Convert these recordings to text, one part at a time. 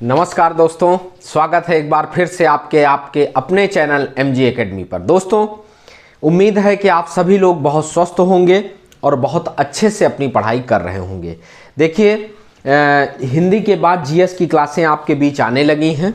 नमस्कार दोस्तों, स्वागत है एक बार फिर से आपके अपने चैनल एमजी एकेडमी पर। दोस्तों, उम्मीद है कि आप सभी लोग बहुत स्वस्थ होंगे और बहुत अच्छे से अपनी पढ़ाई कर रहे होंगे। देखिए, हिंदी के बाद जीएस की क्लासें आपके बीच आने लगी हैं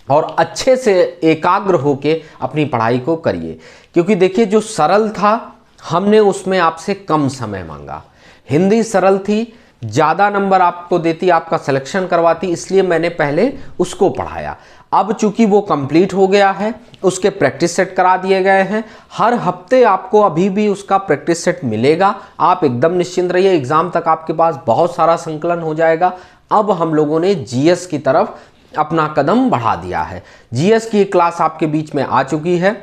और अच्छे से एकाग्र होके अपनी पढ़ाई को करिए, क्योंकि देखिए जो सरल था हमने उसमें आपसे कम समय मांगा। हिंदी सरल थी, ज़्यादा नंबर आपको देती, आपका सिलेक्शन करवाती, इसलिए मैंने पहले उसको पढ़ाया। अब चूंकि वो कंप्लीट हो गया है, उसके प्रैक्टिस सेट करा दिए गए हैं। हर हफ्ते आपको अभी भी उसका प्रैक्टिस सेट मिलेगा। आप एकदम निश्चिंत रहिए, एग्जाम तक आपके पास बहुत सारा संकलन हो जाएगा। अब हम लोगों ने जीएस की तरफ अपना कदम बढ़ा दिया है। जीएस की क्लास आपके बीच में आ चुकी है।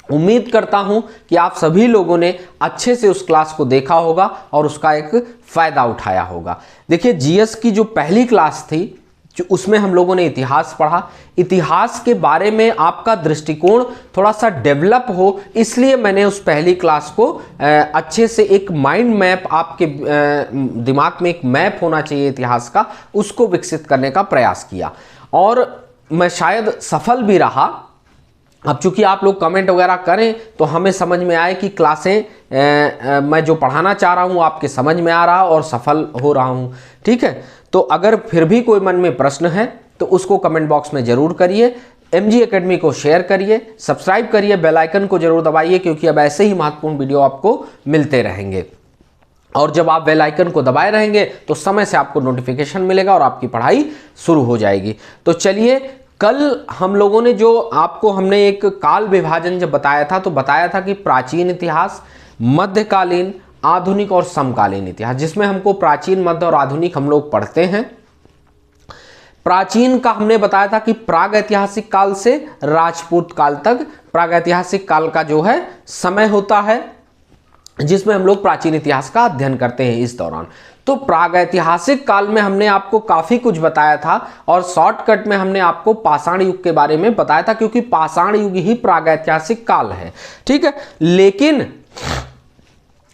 उम्मीद करता हूं कि आप सभी लोगों ने अच्छे से उस क्लास को देखा होगा और उसका एक फायदा उठाया होगा। देखिए, जीएस की जो पहली क्लास थी, जो उसमें हम लोगों ने इतिहास पढ़ा। इतिहास के बारे में आपका दृष्टिकोण थोड़ा सा डेवलप हो, इसलिए मैंने उस पहली क्लास को अच्छे से एक माइंड मैप, आपके दिमाग में एक मैप होना चाहिए इतिहास का, उसको विकसित करने का प्रयास किया और मैं शायद सफल भी रहा। अब चूंकि आप लोग कमेंट वगैरह करें तो हमें समझ में आए कि क्लासें मैं जो पढ़ाना चाह रहा हूं आपके समझ में आ रहा और सफल हो रहा हूं। ठीक है, तो अगर फिर भी कोई मन में प्रश्न है तो उसको कमेंट बॉक्स में जरूर करिए। एमजी एकेडमी को शेयर करिए, सब्सक्राइब करिए, बेल आइकन को जरूर दबाइए, क्योंकि अब ऐसे ही महत्वपूर्ण वीडियो आपको मिलते रहेंगे। और जब आप बेल आइकन को दबाए रहेंगे तो समय से आपको नोटिफिकेशन मिलेगा और आपकी पढ़ाई शुरू हो जाएगी। तो चलिए, कल हम लोगों ने जो आपको हमने एक काल विभाजन जब बताया था, तो बताया था कि प्राचीन इतिहास, मध्यकालीन, आधुनिक और समकालीन इतिहास, जिसमें हमको प्राचीन, मध्य और आधुनिक हम लोग पढ़ते हैं। प्राचीन का हमने बताया था कि प्राग ऐतिहासिक काल से राजपूत काल तक प्राग ऐतिहासिक काल का जो है समय होता है, जिसमें हम लोग प्राचीन इतिहास का अध्ययन करते हैं इस दौरान। तो प्रागैतिहासिक काल में हमने आपको काफी कुछ बताया था और शॉर्टकट में हमने आपको पाषाण युग के बारे में बताया था, क्योंकि पाषाण युग ही प्रागैतिहासिक काल है। ठीक है, लेकिन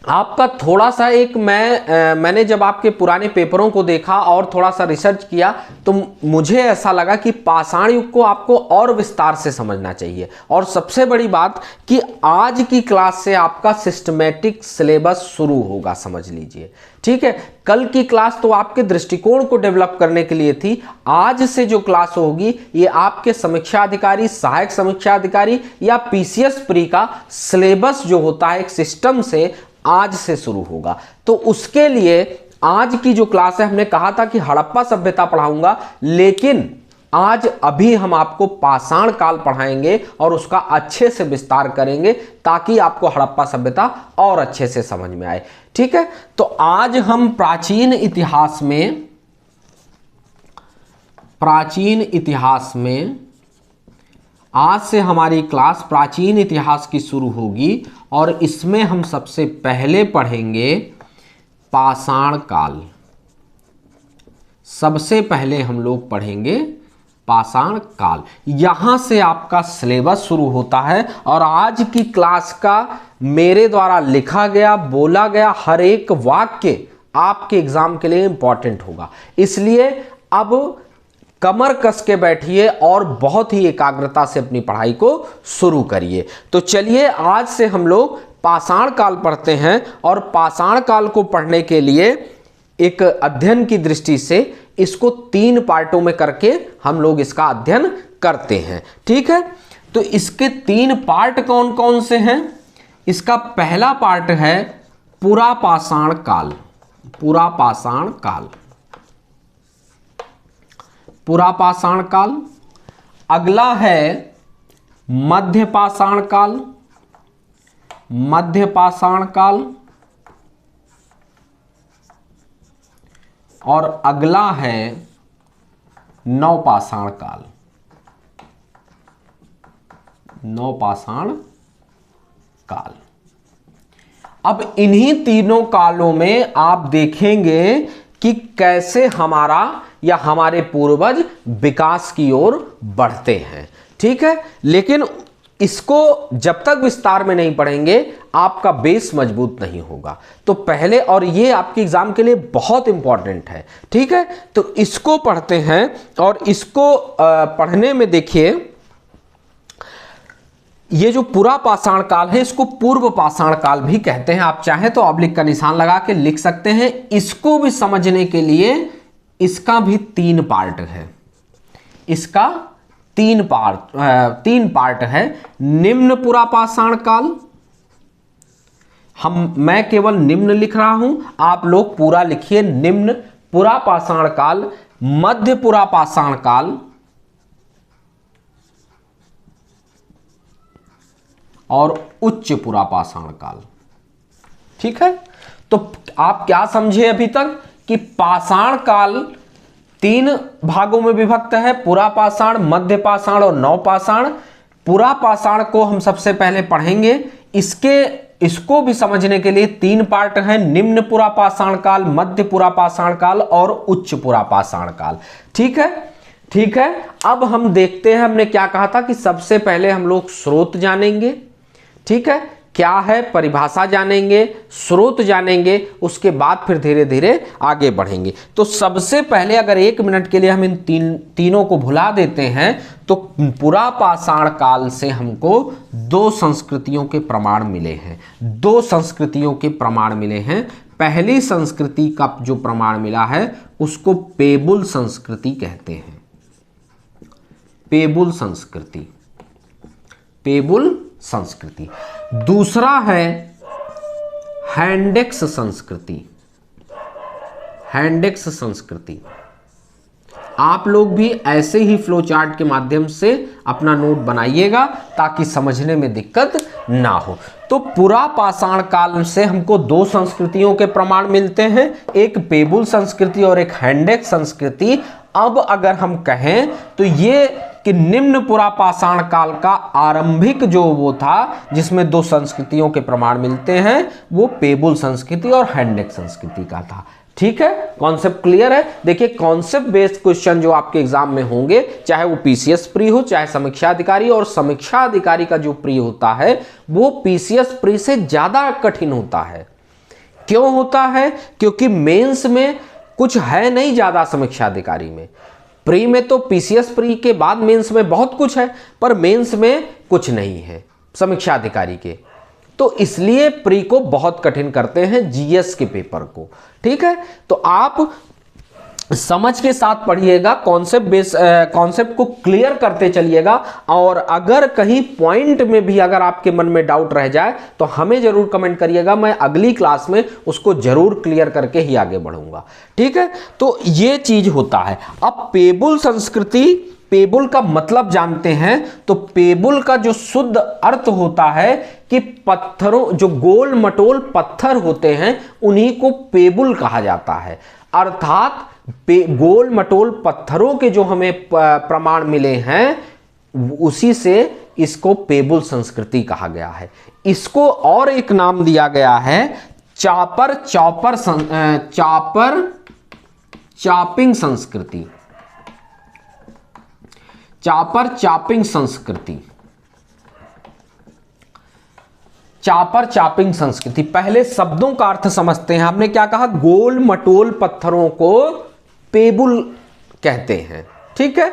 आपका थोड़ा सा एक मैंने जब आपके पुराने पेपरों को देखा और थोड़ा सा रिसर्च किया तो मुझे ऐसा लगा कि पाषाण युग को आपको और विस्तार से समझना चाहिए। और सबसे बड़ी बात कि आज की क्लास से आपका सिस्टमेटिक सिलेबस शुरू होगा, समझ लीजिए। ठीक है, कल की क्लास तो आपके दृष्टिकोण को डेवलप करने के लिए थी। आज से जो क्लास होगी ये आपके समीक्षा अधिकारी, सहायक समीक्षा अधिकारी या पीसीएस प्री का सिलेबस जो होता है एक सिस्टम से, आज से शुरू होगा। तो उसके लिए आज की जो क्लास है, हमने कहा था कि हड़प्पा सभ्यता पढ़ाऊंगा, लेकिन आज अभी हम आपको पाषाण काल पढ़ाएंगे और उसका अच्छे से विस्तार करेंगे ताकि आपको हड़प्पा सभ्यता और अच्छे से समझ में आए। ठीक है, तो आज हम प्राचीन इतिहास में आज से हमारी क्लास प्राचीन इतिहास की शुरू होगी और इसमें हम सबसे पहले पढ़ेंगे पाषाण काल। सबसे पहले हम लोग पढ़ेंगे पाषाण काल। यहां से आपका सिलेबस शुरू होता है और आज की क्लास का मेरे द्वारा लिखा गया, बोला गया हर एक वाक्य आपके एग्जाम के लिए इंपॉर्टेंट होगा। इसलिए अब कमर कस के बैठिए और बहुत ही एकाग्रता से अपनी पढ़ाई को शुरू करिए। तो चलिए, आज से हम लोग पाषाण काल पढ़ते हैं और पाषाण काल को पढ़ने के लिए एक अध्ययन की दृष्टि से इसको 3 पार्टों में करके हम लोग इसका अध्ययन करते हैं। ठीक है, तो इसके 3 पार्ट कौन कौन से हैं? इसका पहला पार्ट है पुरा पाषाण काल। पुरा पाषाण काल, पुरा पाषाण काल। अगला है मध्य पाषाण काल। मध्य पाषाण काल। और अगला है नवपाषाण काल। नवपाषाण काल। अब इन्हीं तीनों कालों में आप देखेंगे कि कैसे हमारा या हमारे पूर्वज विकास की ओर बढ़ते हैं। ठीक है, लेकिन इसको जब तक विस्तार में नहीं पढ़ेंगे आपका बेस मजबूत नहीं होगा। तो पहले, और ये आपके एग्जाम के लिए बहुत इंपॉर्टेंट है, ठीक है। तो इसको पढ़ते हैं, और इसको पढ़ने में देखिए, ये जो पूरा पाषाण काल है इसको पूर्व पाषाण काल भी कहते हैं। आप चाहें तो ऑब्लिक का निशान लगा के लिख सकते हैं। इसको भी समझने के लिए इसका भी 3 पार्ट है, इसका 3 पार्ट है। निम्न पुरा पाषाण काल, मैं केवल निम्न लिख रहा हूं, आप लोग पूरा लिखिए। निम्न पुरा पाषाण काल, मध्य पुरा पाषाण काल और उच्च पुरा पाषाण काल, ठीक है। तो आप क्या समझे अभी तक कि पाषाण काल 3 भागों में विभक्त है, पुरा पाषाण, मध्य पाषाण और नवपाषाण। पुरा पाषाण को हम सबसे पहले पढ़ेंगे। इसको भी समझने के लिए 3 पार्ट हैं, निम्न पुरा पाषाण काल, मध्य पुरा पाषाण काल और उच्च पुरा पाषाण काल, ठीक है। ठीक है, अब हम देखते हैं, हमने क्या कहा था कि सबसे पहले हम लोग स्रोत जानेंगे, ठीक है, क्या है परिभाषा जानेंगे, स्रोत जानेंगे, उसके बाद फिर धीरे धीरे आगे बढ़ेंगे। तो सबसे पहले अगर 1 मिनट के लिए हम इन तीनों को भुला देते हैं तो पुरा पाषाण काल से हमको 2 संस्कृतियों के प्रमाण मिले हैं, 2 संस्कृतियों के प्रमाण मिले हैं। पहली संस्कृति का जो प्रमाण मिला है उसको पेबुल संस्कृति कहते हैं, पेबुल संस्कृति, पेबुल संस्कृति। दूसरा है हैंडेक्स संस्कृति, हैंडेक्स संस्कृति। आप लोग भी ऐसे ही फ्लो चार्ट के माध्यम से अपना नोट बनाइएगा ताकि समझने में दिक्कत ना हो। तो पुरा पाषाण काल से हमको 2 संस्कृतियों के प्रमाण मिलते हैं, एक पेबुल संस्कृति और एक हैंडेक्स संस्कृति। अब अगर हम कहें तो ये कि निम्न पुरा पाषाण काल का आरंभिक जो वो था जिसमें 2 संस्कृतियों के प्रमाण मिलते हैं वो पेबुल संस्कृति और हैंडेक्स संस्कृति का था, ठीक है। कॉन्सेप्ट क्लियर है। देखिए कॉन्सेप्ट बेस्ड क्वेश्चन जो आपके एग्जाम में होंगे, चाहे वो पीसीएस प्री हो चाहे समीक्षा अधिकारी, और समीक्षा अधिकारी का जो प्री होता है वो पीसीएस प्री से ज्यादा कठिन होता है। क्यों होता है? क्योंकि मेंस में कुछ है नहीं ज्यादा समीक्षा अधिकारी में। प्री में तो पीसीएस प्री के बाद मेंस में बहुत कुछ है, पर मेंस में कुछ नहीं है समीक्षा अधिकारी के। तो इसलिए प्री को बहुत कठिन करते हैं, जीएस के पेपर को, ठीक है। तो आप समझ के साथ पढ़िएगा, कॉन्सेप्ट को क्लियर करते चलिएगा। और अगर कहीं पॉइंट में भी अगर आपके मन में डाउट रह जाए तो हमें जरूर कमेंट करिएगा, मैं अगली क्लास में उसको जरूर क्लियर करके ही आगे बढ़ूंगा, ठीक है। तो ये चीज होता है। अब पेबुल संस्कृति, पेबुल का मतलब जानते हैं तो पेबुल का जो शुद्ध अर्थ होता है कि पत्थरों, जो गोल मटोल पत्थर होते हैं उन्हीं को पेबुल कहा जाता है। अर्थात गोल मटोल पत्थरों के जो हमें प्रमाण मिले हैं उसी से इसको पेबुल संस्कृति कहा गया है। इसको और एक नाम दिया गया है चापर चापिंग संस्कृति, चापर चापिंग संस्कृति, चापर चापिंग संस्कृति। पहले शब्दों का अर्थ समझते हैं। हमने क्या कहा? गोल मटोल पत्थरों को पेबुल कहते हैं, ठीक है।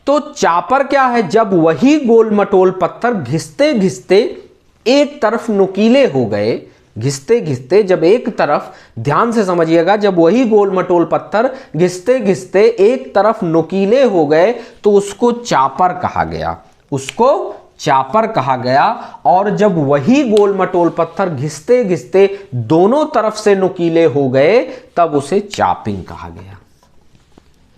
तो चापर क्या है? जब वही गोल मटोल पत्थर घिसते घिसते एक तरफ नुकीले हो गए, घिसते घिसते जब एक तरफ, ध्यान से समझिएगा, जब वही गोल मटोल पत्थर घिसते घिसते एक तरफ नुकीले हो गए तो उसको चापर कहा गया, उसको चापर कहा गया। और जब वही गोल मटोल पत्थर घिसते घिसते दोनों तरफ से नुकीले हो गए तब उसे चापिंग कहा गया,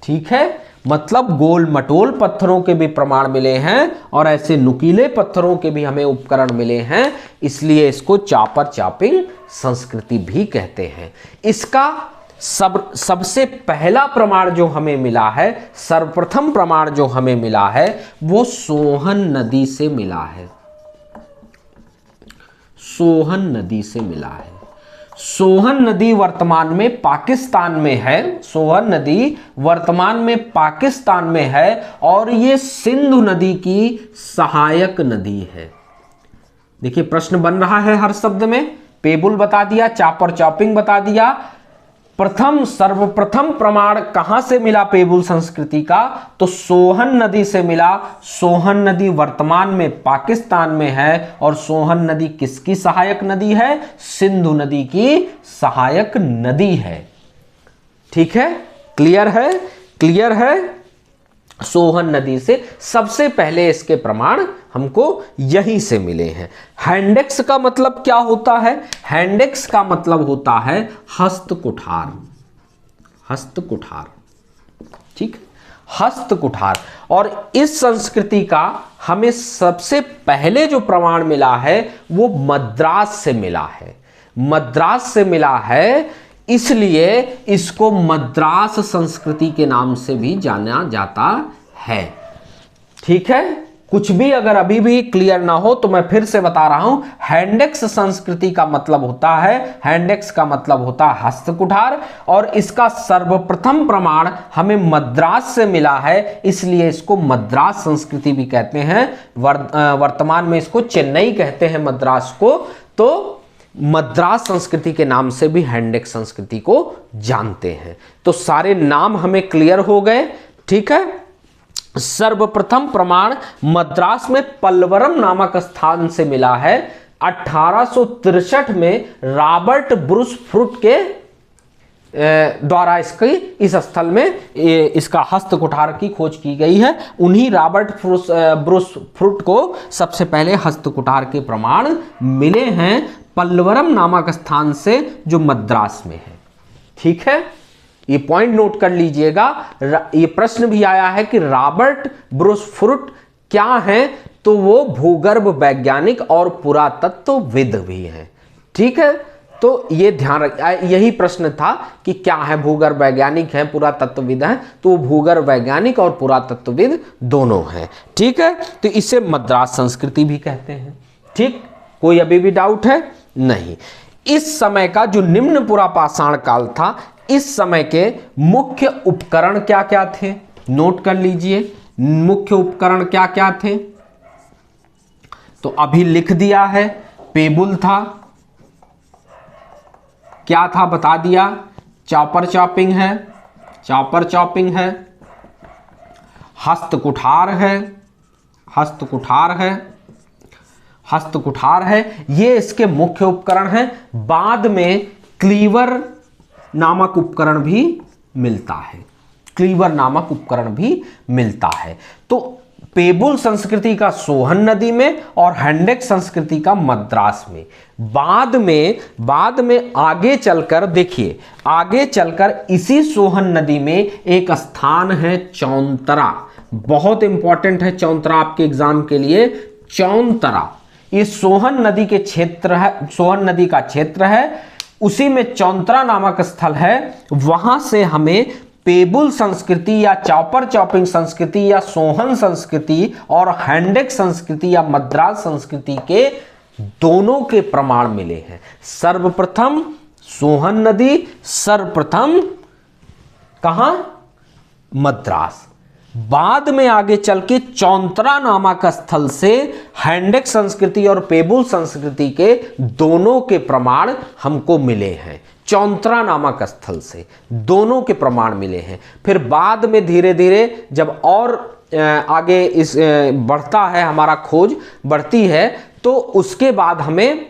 ठीक है। मतलब गोल मटोल पत्थरों के भी प्रमाण मिले हैं और ऐसे नुकीले पत्थरों के भी हमें उपकरण मिले हैं, इसलिए इसको चापर चापिंग संस्कृति भी कहते हैं। इसका सबसे पहला प्रमाण जो हमें मिला है, सर्वप्रथम प्रमाण जो हमें मिला है वो सोहन नदी से मिला है, सोहन नदी से मिला है। सोहन नदी वर्तमान में पाकिस्तान में है, सोहन नदी वर्तमान में पाकिस्तान में है और ये सिंधु नदी की सहायक नदी है। देखिए प्रश्न बन रहा है हर शब्द में, पेबुल बता दिया, चापर चॉपिंग बता दिया। सर्वप्रथम प्रमाण कहां से मिला पेबुल संस्कृति का, तो सोहन नदी से मिला। सोहन नदी वर्तमान में पाकिस्तान में है और सोहन नदी किसकी सहायक नदी है? सिंधु नदी की सहायक नदी है। ठीक है, क्लियर है, क्लियर है। सोहन नदी से सबसे पहले इसके प्रमाण हमको यहीं से मिले हैं। हैंडेक्स का मतलब क्या होता है? हैंडेक्स का मतलब होता है हस्तकुठार, हस्तकुठार, ठीक, हस्तकुठार। और इस संस्कृति का हमें सबसे पहले जो प्रमाण मिला है वो मद्रास से मिला है, मद्रास से मिला है, इसलिए इसको मद्रास संस्कृति के नाम से भी जाना जाता है। ठीक है, कुछ भी अगर अभी भी क्लियर ना हो तो मैं फिर से बता रहा हूं, हैंडेक्स संस्कृति का मतलब होता है, हैंडेक्स का मतलब होता है हस्तकुठार, और इसका सर्वप्रथम प्रमाण हमें मद्रास से मिला है, इसलिए इसको मद्रास संस्कृति भी कहते हैं। वर्तमान में इसको चेन्नई कहते हैं मद्रास को, तो मद्रास संस्कृति के नाम से भी हैंडेक्स संस्कृति को जानते हैं। तो सारे नाम हमें क्लियर हो गए। ठीक है, सर्वप्रथम प्रमाण मद्रास में पल्वरम नामक स्थान से मिला है। 1863 में रॉबर्ट ब्रूस फ्रूट के द्वारा इस स्थल में इसका हस्तकुठार की खोज की गई है। उन्हीं रॉबर्ट ब्रूस फ्रूट को सबसे पहले हस्तकुठार के प्रमाण मिले हैं पल्वरम नामक स्थान से, जो मद्रास में है। ठीक है, ये पॉइंट नोट कर लीजिएगा। ये प्रश्न भी आया है कि रॉबर्ट ब्रूस फ्रूट क्या है, तो वो भूगर्भ वैज्ञानिक और पुरातत्वविद भी हैं। ठीक है, तो ये ध्यान रख, यही प्रश्न था कि क्या है, भूगर्भ वैज्ञानिक है, पुरातत्वविद है, तो वो भूगर्भ वैज्ञानिक और पुरातत्वविद दोनों हैं। ठीक है, तो इसे मद्रास संस्कृति भी कहते हैं। ठीक, कोई अभी भी डाउट है? नहीं। इस समय का जो निम्न पुरापाषाण काल था, इस समय के मुख्य उपकरण क्या क्या थे? नोट कर लीजिए, मुख्य उपकरण क्या क्या थे। तो अभी लिख दिया है, पेबुल था, क्या था बता दिया, चॉपर चॉपिंग है, चॉपर चॉपिंग है, हस्तकुठार है, हस्तकुठार है, हस्तकुठार है, ये इसके मुख्य उपकरण हैं। बाद में क्लीवर नामक उपकरण भी मिलता है, क्लीवर नामक उपकरण भी मिलता है। तो पेबुल संस्कृति का सोहन नदी में और हैंडेक्स संस्कृति का मद्रास में। बाद में आगे चलकर देखिए, आगे चलकर इसी सोहन नदी में एक स्थान है चौंतरा, बहुत इंपॉर्टेंट है चौंतरा आपके एग्जाम के लिए। चौंतरा ये सोहन नदी के क्षेत्र है, सोहन नदी का क्षेत्र है, उसी में चौंतरा नामक स्थल है। वहां से हमें पेबुल संस्कृति या चॉपर चॉपिंग संस्कृति या सोहन संस्कृति और हैंडेक्स संस्कृति या मद्रास संस्कृति के दोनों के प्रमाण मिले हैं। सर्वप्रथम सोहन नदी, सर्वप्रथम कहां? मद्रास। बाद में आगे चल के चौंतरा नामक स्थल से हैंडेक्स संस्कृति और पेबुल संस्कृति के दोनों के प्रमाण हमको मिले हैं। चौंतरा नामक स्थल से दोनों के प्रमाण मिले हैं। फिर बाद में धीरे धीरे जब और आगे इस बढ़ता है, हमारा खोज बढ़ती है, तो उसके बाद हमें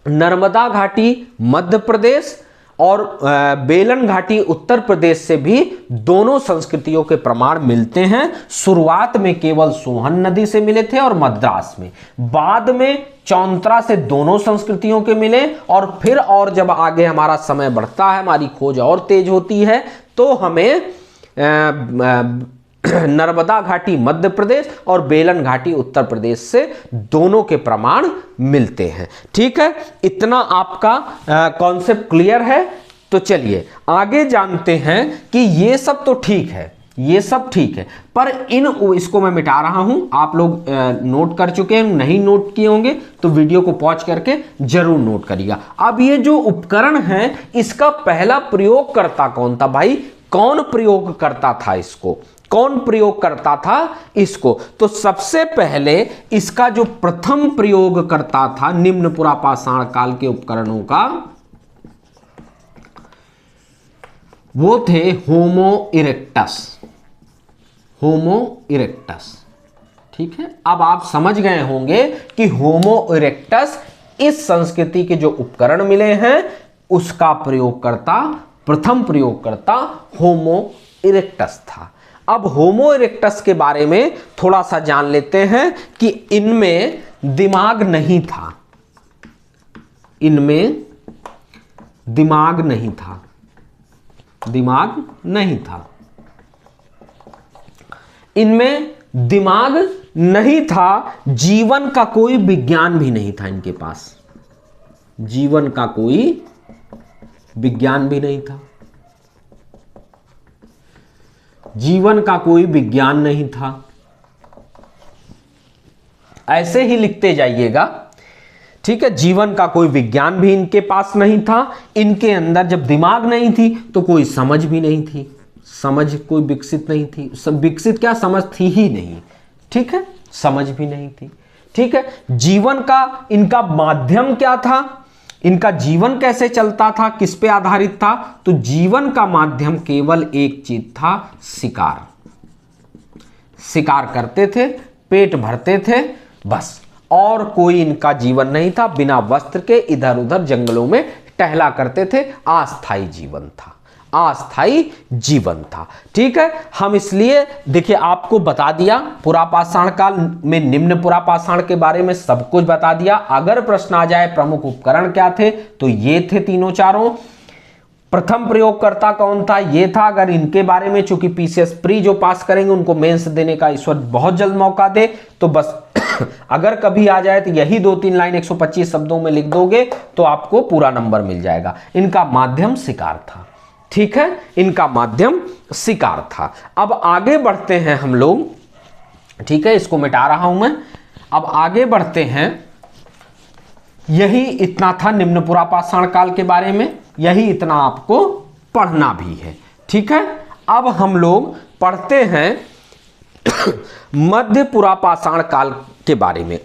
नर्मदा घाटी मध्य प्रदेश और बेलन घाटी उत्तर प्रदेश से भी दोनों संस्कृतियों के प्रमाण मिलते हैं। शुरुआत में केवल सोहन नदी से मिले थे और मद्रास में, बाद में चौंतरा से दोनों संस्कृतियों के मिले, और फिर और जब आगे हमारा समय बढ़ता है, हमारी खोज और तेज होती है, तो हमें नर्मदा घाटी मध्य प्रदेश और बेलन घाटी उत्तर प्रदेश से दोनों के प्रमाण मिलते हैं। ठीक है, इतना आपका कॉन्सेप्ट क्लियर है। तो चलिए आगे जानते हैं कि ये सब तो ठीक है, ये सब ठीक है, पर इसको मैं मिटा रहा हूं। आप लोग नोट कर चुके हैं, नहीं नोट किए होंगे तो वीडियो को पॉज करके जरूर नोट करिएगा। अब ये जो उपकरण है, इसका पहला प्रयोग करता कौन था भाई? कौन प्रयोग करता था इसको? कौन प्रयोग करता था इसको? तो सबसे पहले इसका जो प्रथम प्रयोग करता था निम्न पुरापाषाण काल के उपकरणों का, वो थे होमो इरेक्टस। होमो इरेक्टस, ठीक है। अब आप समझ गए होंगे कि होमो इरेक्टस इस संस्कृति के जो उपकरण मिले हैं उसका प्रयोगकर्ता, प्रथम प्रयोगकर्ता होमो इरेक्टस था। अब होमो इरेक्टस के बारे में थोड़ा सा जान लेते हैं कि इनमें दिमाग नहीं था। इनमें दिमाग नहीं था, दिमाग नहीं था। इनमें दिमाग नहीं था, जीवन का कोई विज्ञान भी नहीं था इनके पास। जीवन का कोई विज्ञान भी नहीं था। जीवन का कोई विज्ञान नहीं था। ऐसे ही लिखते जाइएगा, ठीक है। जीवन का कोई विज्ञान भी इनके पास नहीं था। इनके अंदर जब दिमाग नहीं थी तो कोई समझ भी नहीं थी। समझ कोई विकसित नहीं थी। सब विकसित क्या, समझ थी ही नहीं, ठीक है। समझ भी नहीं थी, ठीक है। जीवन का इनका माध्यम क्या था? इनका जीवन कैसे चलता था, किस पे आधारित था? तो जीवन का माध्यम केवल एक चीज था, शिकार। शिकार करते थे, पेट भरते थे, बस। और कोई इनका जीवन नहीं था। बिना वस्त्र के इधर उधर जंगलों में टहला करते थे। अस्थायी जीवन था, अस्थायी जीवन था, ठीक है। हम इसलिए देखिए आपको बता दिया, पुरापाषाण काल में निम्न पुरापाषाण के बारे में सब कुछ बता दिया। अगर प्रश्न आ जाए प्रमुख उपकरण क्या थे, तो ये थे तीनों चारों। प्रथम प्रयोगकर्ता कौन था, ये था। अगर इनके बारे में, चूंकि पीसीएस प्री जो पास करेंगे उनको मेंस देने का ईश्वर बहुत जल्द मौका दे, तो बस अगर कभी आ जाए तो यही 2-3 लाइन 125 शब्दों में लिख दोगे तो आपको पूरा नंबर मिल जाएगा। इनका माध्यम शिकार था, ठीक है। इनका माध्यम शिकार था। अब आगे बढ़ते हैं हम लोग, ठीक है। इसको मिटा रहा हूं मैं। अब आगे बढ़ते हैं। यही इतना था निम्न पुरापाषाण काल के बारे में। यही इतना आपको पढ़ना भी है, ठीक है। अब हम लोग पढ़ते हैं मध्य पुरापाषाण काल के बारे में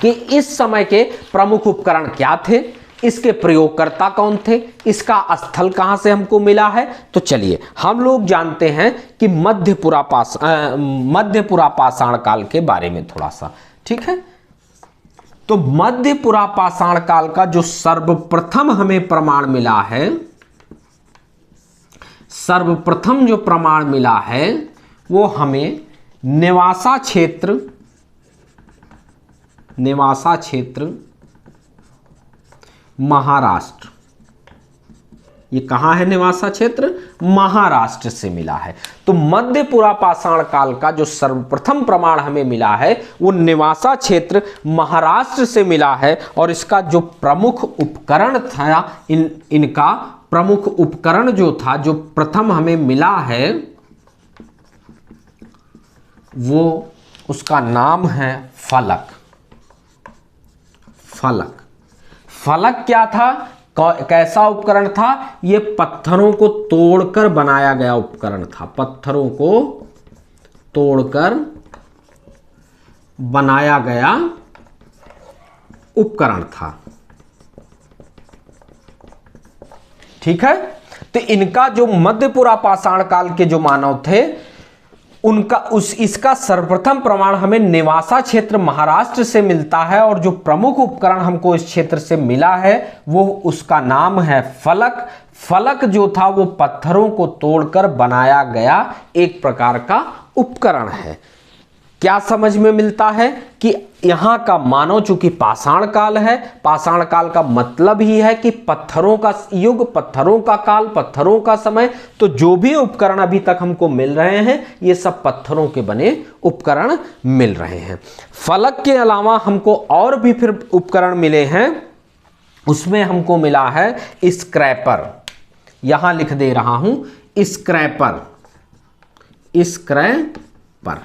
कि इस समय के प्रमुख उपकरण क्या थे, इसके प्रयोगकर्ता कौन थे, इसका स्थल कहां से हमको मिला है। तो चलिए हम लोग जानते हैं कि मध्य पुरापाषाण काल के बारे में थोड़ा सा, ठीक है। तो मध्य पुरापाषाण काल का जो सर्वप्रथम हमें प्रमाण मिला है, सर्वप्रथम जो प्रमाण मिला है वो हमें नेवासा क्षेत्र, नेवासा क्षेत्र महाराष्ट्र, ये कहां है नेवासा क्षेत्र? महाराष्ट्र से मिला है। तो मध्य पुरापाषाण काल का जो सर्वप्रथम प्रमाण हमें मिला है वो नेवासा क्षेत्र महाराष्ट्र से मिला है। और इसका जो प्रमुख उपकरण था, इनका प्रमुख उपकरण जो था, जो प्रथम हमें मिला है, वो उसका नाम है फलक। फलक, फलक क्या था, कैसा उपकरण था? यह पत्थरों को तोड़कर बनाया गया उपकरण था। पत्थरों को तोड़कर बनाया गया उपकरण था, ठीक है। तो इनका जो मध्य पुरापाषाण काल के जो मानव थे, उनका इसका सर्वप्रथम प्रमाण हमें नेवासा क्षेत्र महाराष्ट्र से मिलता है। और जो प्रमुख उपकरण हमको इस क्षेत्र से मिला है वो उसका नाम है फलक। फलक जो था वो पत्थरों को तोड़कर बनाया गया एक प्रकार का उपकरण है। क्या समझ में मिलता है कि यहां का मानव, चूंकि पाषाण काल है, पाषाण काल का मतलब ही है कि पत्थरों का युग, पत्थरों का काल, पत्थरों का समय। तो जो भी उपकरण अभी तक हमको मिल रहे हैं ये सब पत्थरों के बने उपकरण मिल रहे हैं। फलक के अलावा हमको और भी फिर उपकरण मिले हैं। उसमें हमको मिला है स्क्रैपर, यहां लिख दे रहा हूं स्क्रैपर। स्क्रैपर।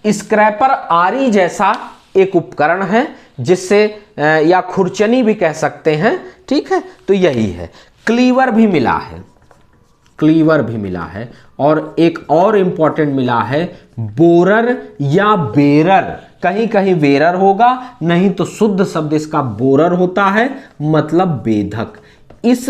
स्क्रैपर आरी जैसा एक उपकरण है जिससे या खुरचनी भी कह सकते हैं, ठीक है। तो यही है। क्लीवर भी मिला है, क्लीवर भी मिला है, और एक और इंपॉर्टेंट मिला है बोरर या बेरर। कहीं कहीं बेरर होगा, नहीं तो शुद्ध शब्द इसका बोरर होता है, मतलब बेधक। इस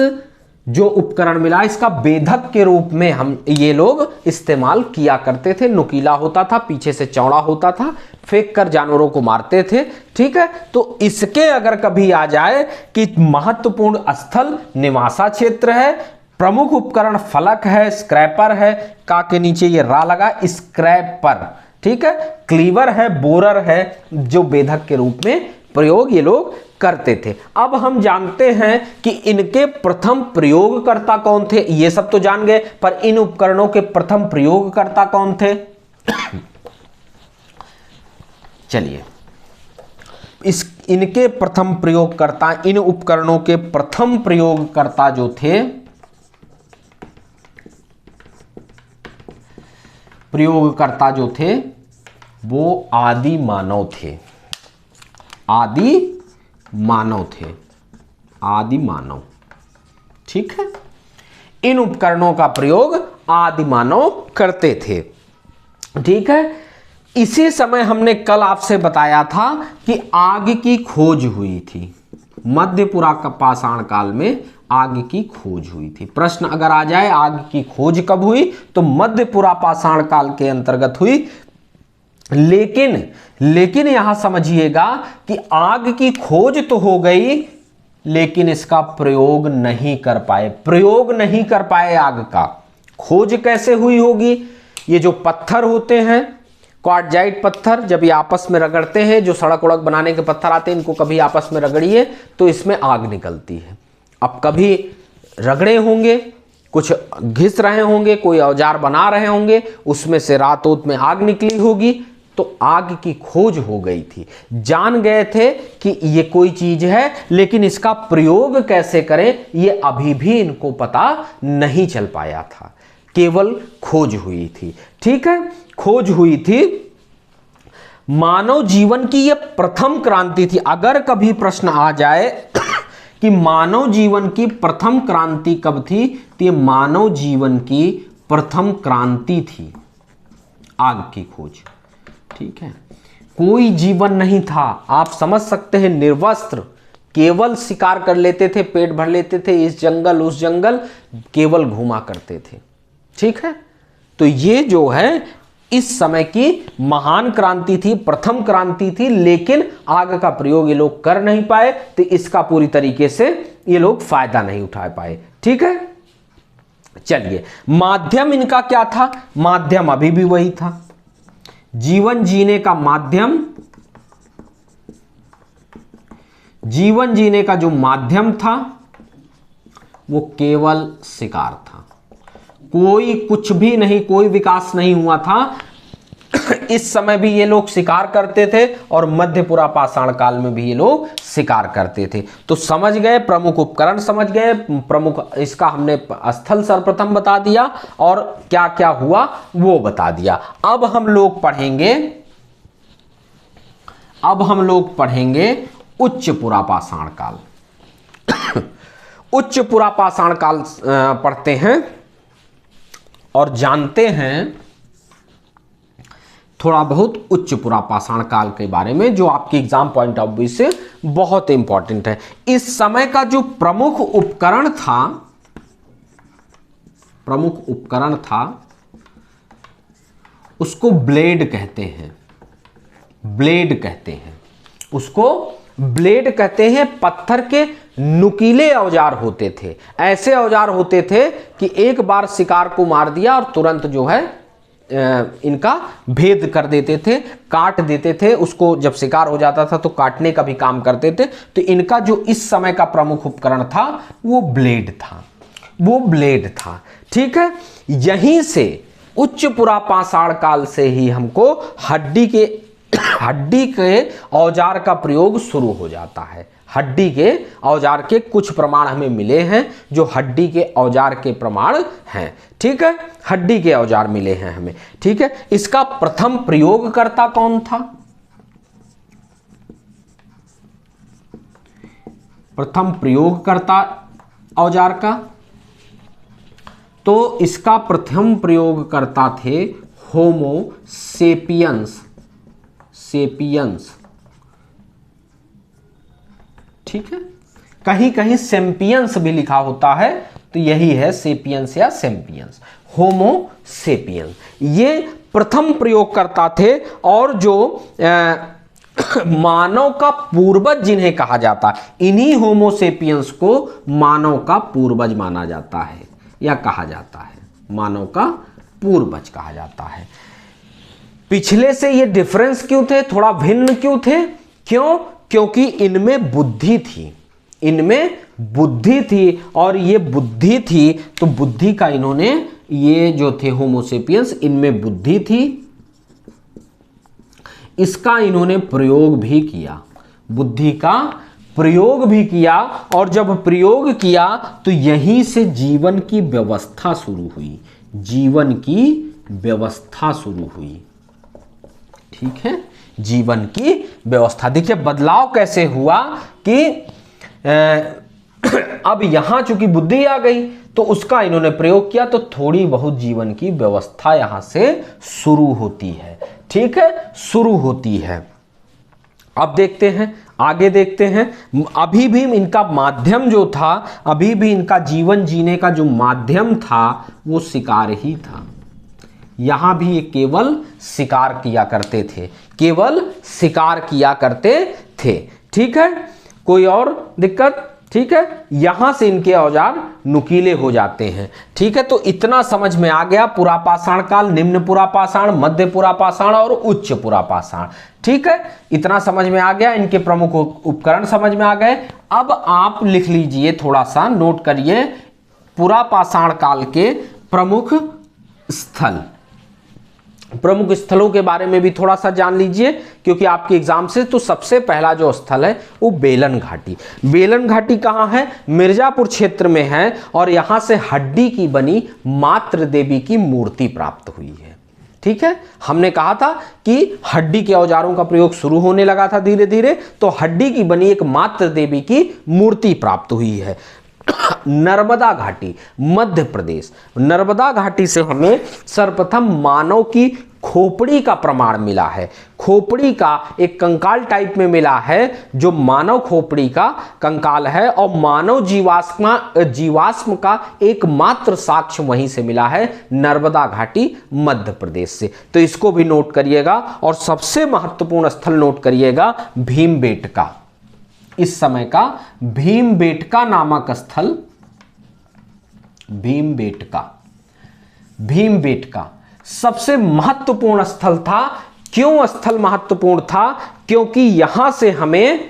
जो उपकरण मिला इसका बेधक के रूप में हम ये लोग इस्तेमाल किया करते थे। नुकीला होता था, पीछे से चौड़ा होता था, फेंक कर जानवरों को मारते थे, ठीक है। तो इसके अगर कभी आ जाए कि महत्वपूर्ण स्थल निवासा क्षेत्र है, प्रमुख उपकरण फलक है, स्क्रैपर है, का के नीचे ये रा लगा, स्क्रैपर, ठीक है। क्लीवर है, बोरर है, जो बेधक के रूप में प्रयोग ये लोग करते थे। अब हम जानते हैं कि इनके प्रथम प्रयोगकर्ता कौन थे। ये सब तो जान गए, पर इन उपकरणों के प्रथम प्रयोगकर्ता कौन थे? चलिए, इनके प्रथम प्रयोगकर्ता, इन उपकरणों के प्रथम प्रयोगकर्ता जो थे, वो आदि मानव थे। आदि मानव थे, आदि मानव, ठीक है। इन उपकरणों का प्रयोग आदि मानव करते थे, ठीक है। इसी समय हमने कल आपसे बताया था कि आग की खोज हुई थी। मध्यपुरा का पाषाण काल में आग की खोज हुई थी। प्रश्न अगर आ जाए आग की खोज कब हुई, तो मध्यपुरा पाषाण काल के अंतर्गत हुई। लेकिन यहां समझिएगा कि आग की खोज तो हो गई, लेकिन इसका प्रयोग नहीं कर पाए। प्रयोग नहीं कर पाए आग का। खोज कैसे हुई होगी? ये जो पत्थर होते हैं, क्वार्टजाइट पत्थर, जब ये आपस में रगड़ते हैं, जो सड़क उड़क बनाने के पत्थर आते हैं, इनको कभी आपस में रगड़िए तो इसमें आग निकलती है। अब कभी रगड़े होंगे, कुछ घिस रहे होंगे, कोई औजार बना रहे होंगे, उसमें से रात में आग निकली होगी, तो आग की खोज हो गई थी। जान गए थे कि ये कोई चीज है, लेकिन इसका प्रयोग कैसे करें ये अभी भी इनको पता नहीं चल पाया था। केवल खोज हुई थी, ठीक है। खोज हुई थी। मानव जीवन की यह प्रथम क्रांति थी। अगर कभी प्रश्न आ जाए कि मानव जीवन की प्रथम क्रांति कब थी, तो ये मानव जीवन की प्रथम क्रांति थी आग की खोज, ठीक है। कोई जीवन नहीं था, आप समझ सकते हैं, निर्वस्त्र, केवल शिकार कर लेते थे, पेट भर लेते थे, इस जंगल उस जंगल केवल घूमा करते थे, ठीक है। तो ये जो है इस समय की महान क्रांति थी, प्रथम क्रांति थी, लेकिन आग का प्रयोग ये लोग कर नहीं पाए, तो इसका पूरी तरीके से ये लोग फायदा नहीं उठा पाए, ठीक है। चलिए, माध्यम इनका क्या था? माध्यम अभी भी वही था। जीवन जीने का माध्यम, जीवन जीने का जो माध्यम था वो केवल शिकार था। कोई कुछ भी नहीं, कोई विकास नहीं हुआ था। इस समय भी ये लोग शिकार करते थे और मध्यपुरा पाषाण काल में भी ये लोग शिकार करते थे। तो समझ गए, प्रमुख उपकरण समझ गए, प्रमुख इसका हमने स्थल सर्वप्रथम बता दिया और क्या क्या हुआ वो बता दिया। अब हम लोग पढ़ेंगे उच्च पुरा पाषाण काल। उच्च पुरा पाषाण काल पढ़ते हैं और जानते हैं थोड़ा बहुत उच्च पुरा पाषाण काल के बारे में, जो आपके एग्जाम पॉइंट ऑफ व्यू से बहुत इंपॉर्टेंट है। इस समय का जो प्रमुख उपकरण था उसको ब्लेड कहते हैं। उसको ब्लेड कहते हैं। पत्थर के नुकीले औजार होते थे। ऐसे औजार होते थे कि एक बार शिकार को मार दिया और तुरंत जो है इनका भेद कर देते थे, काट देते थे। उसको जब शिकार हो जाता था तो काटने का भी काम करते थे। तो इनका जो इस समय का प्रमुख उपकरण था वो ब्लेड था, ठीक है। यहीं से उच्च पुरा पाषाण काल से ही हमको हड्डी के औजार का प्रयोग शुरू हो जाता है। हड्डी के औजार के कुछ प्रमाण हमें मिले हैं जो हड्डी के औजार के प्रमाण हैं। ठीक है, हड्डी के औजार मिले हैं हमें। ठीक है, इसका प्रथम प्रयोगकर्ता कौन था? प्रथम प्रयोगकर्ता औजार का, तो इसका प्रथम प्रयोगकर्ता थे होमो सेपियंस। ठीक है, कहीं कहीं सेम्पियंस भी लिखा होता है, तो यही है सेपियंस या सेम्पियंस, होमो सेपियंस। ये प्रथम प्रयोगकर्ता थे और जो मानव का पूर्वज जिन्हें कहा जाता है, इन्हीं होमो सेपियंस को मानव का पूर्वज माना जाता है या कहा जाता है, मानव का पूर्वज कहा जाता है। पिछले से ये डिफरेंस क्यों थे, थोड़ा भिन्न क्यों थे? क्योंकि इनमें बुद्धि थी, इनमें बुद्धि थी, और ये बुद्धि थी तो बुद्धि का इन्होंने, ये जो थे होमोसेपियंस, इनमें बुद्धि थी, इसका इन्होंने प्रयोग भी किया, बुद्धि का प्रयोग भी किया, और जब प्रयोग किया तो यहीं से जीवन की व्यवस्था शुरू हुई, जीवन की व्यवस्था शुरू हुई। ठीक है, जीवन की व्यवस्था। देखिए बदलाव कैसे हुआ कि अब यहां चूंकि बुद्धि आ गई तो उसका इन्होंने प्रयोग किया, तो थोड़ी बहुत जीवन की व्यवस्था यहां से शुरू होती है। ठीक है, शुरू होती है। अब देखते हैं, आगे देखते हैं। अभी भी इनका माध्यम जो था, अभी भी इनका जीवन जीने का जो माध्यम था वो शिकार ही था। यहां भी ये केवल शिकार किया करते थे, केवल शिकार किया करते थे। ठीक है, कोई और दिक्कत? ठीक है, यहां से इनके औजार नुकीले हो जाते हैं। ठीक है, तो इतना समझ में आ गया, पुरापाषाण काल, निम्न पुरापाषाण, मध्य पुरापाषाण और उच्च पुरापाषाण। ठीक है, इतना समझ में आ गया, इनके प्रमुख उपकरण समझ में आ गए। अब आप लिख लीजिए, थोड़ा सा नोट करिए, पुरापाषाण काल के प्रमुख स्थल, प्रमुख स्थलों के बारे में भी थोड़ा सा जान लीजिए, क्योंकि आपके एग्जाम से तो सबसे पहला जो स्थल है वो बेलन घाटी। बेलन घाटी कहाँ है? मिर्जापुर क्षेत्र में है, और यहां से हड्डी की बनी मातृ देवी की मूर्ति प्राप्त हुई है। ठीक है, हमने कहा था कि हड्डी के औजारों का प्रयोग शुरू होने लगा था धीरे धीरे, तो हड्डी की बनी एक मातृ देवी की मूर्ति प्राप्त हुई है। नर्मदा घाटी, मध्य प्रदेश, नर्मदा घाटी से हमें सर्वप्रथम मानव की खोपड़ी का प्रमाण मिला है। खोपड़ी का एक कंकाल टाइप में मिला है, जो मानव खोपड़ी का कंकाल है, और मानव जीवाश्म का एकमात्र साक्ष्य वहीं से मिला है, नर्मदा घाटी मध्य प्रदेश से। तो इसको भी नोट करिएगा, और सबसे महत्वपूर्ण स्थल नोट करिएगा भीमबेटका, इस समय का भीमबेटका नामक स्थल, भीमबेटका सबसे महत्वपूर्ण स्थल था। क्यों स्थल महत्वपूर्ण था? क्योंकि यहां से हमें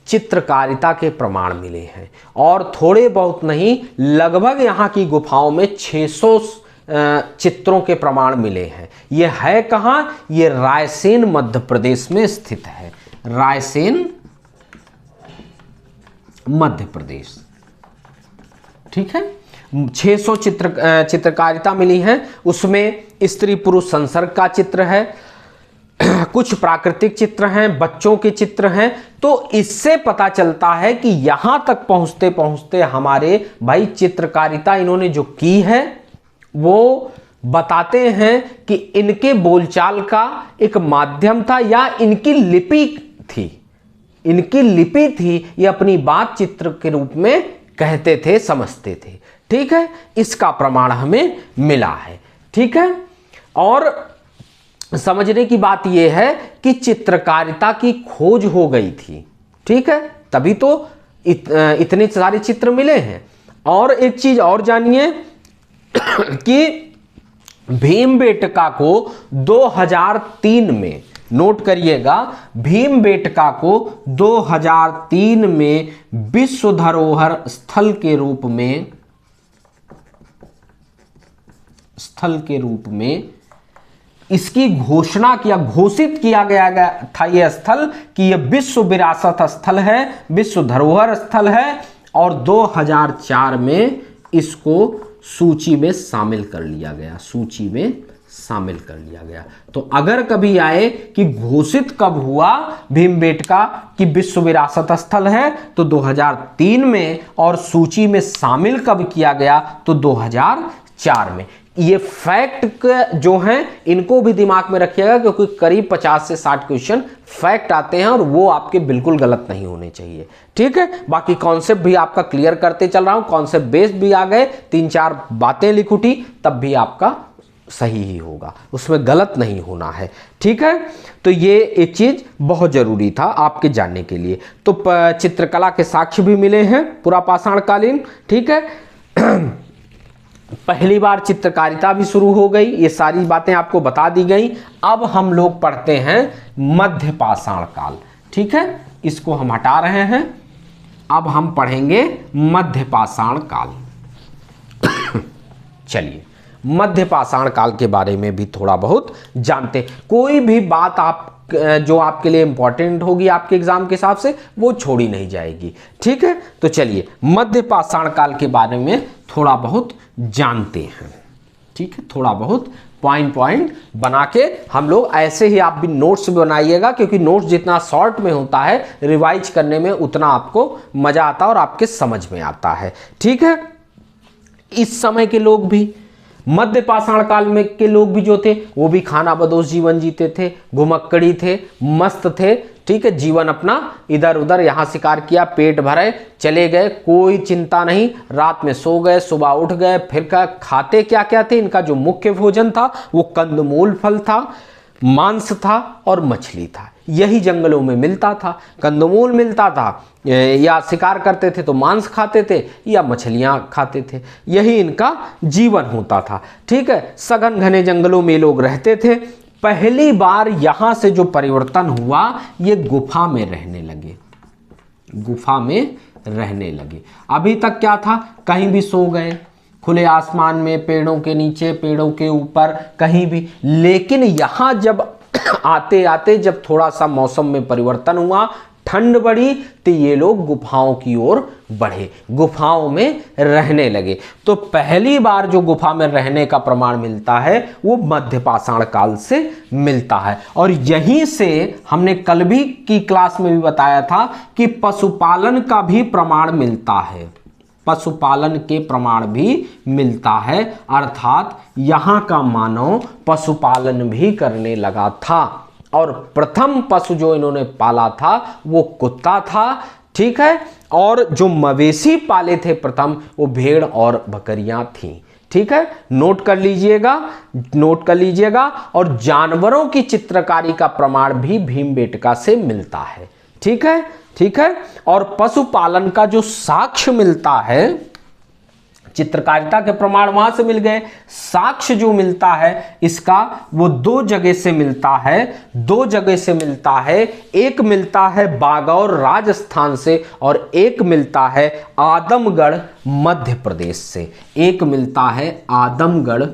चित्रकारिता के प्रमाण मिले हैं, और थोड़े बहुत नहीं, लगभग यहां की गुफाओं में 600 चित्रों के प्रमाण मिले हैं। यह है कहां? यह रायसेन मध्य प्रदेश में स्थित है, रायसेन मध्य प्रदेश। ठीक है, 600 चित्रकारिता मिली है, उसमें स्त्री पुरुष संसर्ग का चित्र है, कुछ प्राकृतिक चित्र हैं, बच्चों के चित्र हैं। तो इससे पता चलता है कि यहां तक पहुंचते पहुंचते हमारे भाई चित्रकारिता इन्होंने जो की है वो बताते हैं कि इनके बोलचाल का एक माध्यम था, या इनकी लिपि थी, इनकी लिपि थी, ये अपनी बात चित्र के रूप में कहते थे, समझते थे। ठीक है, इसका प्रमाण हमें मिला है। ठीक है, और समझने की बात यह है कि चित्रकारिता की खोज हो गई थी। ठीक है, तभी तो इतने सारे चित्र मिले हैं। और एक चीज और जानिए कि भीमबेटका को 2003 में, नोट करिएगा, भीमबेटका को 2003 में विश्व धरोहर स्थल के रूप में इसकी घोषणा किया, घोषित किया गया था यह स्थल कि यह विश्व विरासत स्थल है, विश्व धरोहर स्थल है, और 2004 में इसको सूची में शामिल कर लिया गया, सूची में शामिल कर लिया गया। तो अगर कभी आए कि घोषित कब हुआ भीमबेटका कि विश्व विरासत स्थल है, तो 2003 में, और सूची में शामिल कब किया गया, तो 2004 में। ये फैक्ट जो हैं इनको भी दिमाग में रखिएगा, क्योंकि करीब 50 से 60 क्वेश्चन फैक्ट आते हैं और वो आपके बिल्कुल गलत नहीं होने चाहिए। ठीक है, बाकी कॉन्सेप्ट भी आपका क्लियर करते चल रहा हूं, कॉन्सेप्ट बेस्ड भी आ गए, 3-4 बातें लिख उठी, तब भी आपका सही ही होगा, उसमें गलत नहीं होना है। ठीक है, तो ये एक चीज बहुत जरूरी था आपके जानने के लिए। तो चित्रकला के साक्ष्य भी मिले हैं पूरा पाषाण कालीन। ठीक है, पहली बार चित्रकारिता भी शुरू हो गई, ये सारी बातें आपको बता दी गई। अब हम लोग पढ़ते हैं मध्य पाषाण काल। ठीक है, इसको हम हटा रहे हैं, अब हम पढ़ेंगे मध्य पाषाण काल। चलिए, मध्य पाषाण काल के बारे में भी थोड़ा बहुत जानते। कोई भी बात आप जो आपके लिए इंपॉर्टेंट होगी आपके एग्जाम के हिसाब से, वो छोड़ी नहीं जाएगी। ठीक है, तो चलिए मध्य पाषाण काल के बारे में थोड़ा बहुत जानते हैं। ठीक है, थोड़ा बहुत पॉइंट बना के हम लोग, ऐसे ही आप भी नोट्स बनाइएगा, क्योंकि नोट्स जितना शॉर्ट में होता है रिवाइज करने में उतना आपको मजा आता है और आपके समझ में आता है। ठीक है, इस समय के लोग भी, मध्य पाषाण काल में के लोग भी जो थे वो भी खानाबदोश जीवन जीते थे, घुमक्कड़ी थे, मस्त थे। ठीक है, जीवन अपना इधर उधर, यहाँ शिकार किया, पेट भरे, चले गए, कोई चिंता नहीं, रात में सो गए, सुबह उठ गए। फिर खाते क्या क्या थे, इनका जो मुख्य भोजन था वो कंदमूल फल था, मांस था और मछली था। यही जंगलों में मिलता था, कंदमूल मिलता था, या शिकार करते थे तो मांस खाते थे या मछलियां खाते थे, यही इनका जीवन होता था। ठीक है, सघन घने जंगलों में लोग रहते थे। पहली बार यहां से जो परिवर्तन हुआ, ये गुफा में रहने लगे, गुफा में रहने लगे। अभी तक क्या था, कहीं भी सो गए, खुले आसमान में, पेड़ों के नीचे, पेड़ों के ऊपर, कहीं भी। लेकिन यहां जब आते आते जब थोड़ा सा मौसम में परिवर्तन हुआ, ठंड बढ़ी, तो ये लोग गुफाओं की ओर बढ़े, गुफाओं में रहने लगे। तो पहली बार जो गुफा में रहने का प्रमाण मिलता है वो मध्य पाषाण काल से मिलता है। और यहीं से हमने कल भी की क्लास में भी बताया था कि पशुपालन का भी प्रमाण मिलता है, पशुपालन के प्रमाण भी मिलता है, अर्थात यहां का मानव पशुपालन भी करने लगा था। और प्रथम पशु जो इन्होंने पाला था वो कुत्ता था। ठीक है, और जो मवेशी पाले थे प्रथम, वो भेड़ और बकरियां थीं। ठीक है, नोट कर लीजिएगा, नोट कर लीजिएगा। और जानवरों की चित्रकारी का प्रमाण भी भीमबेटका से मिलता है। ठीक है, ठीक है, और पशुपालन का जो साक्ष्य मिलता है, चित्रकारिता के प्रमाण वहां से मिल गए, साक्ष्य जो मिलता है इसका वो 2 जगह से मिलता है, 2 जगह से मिलता है। एक मिलता है बागौर राजस्थान से और एक मिलता है आदमगढ़ मध्य प्रदेश से। एक मिलता है आदमगढ़,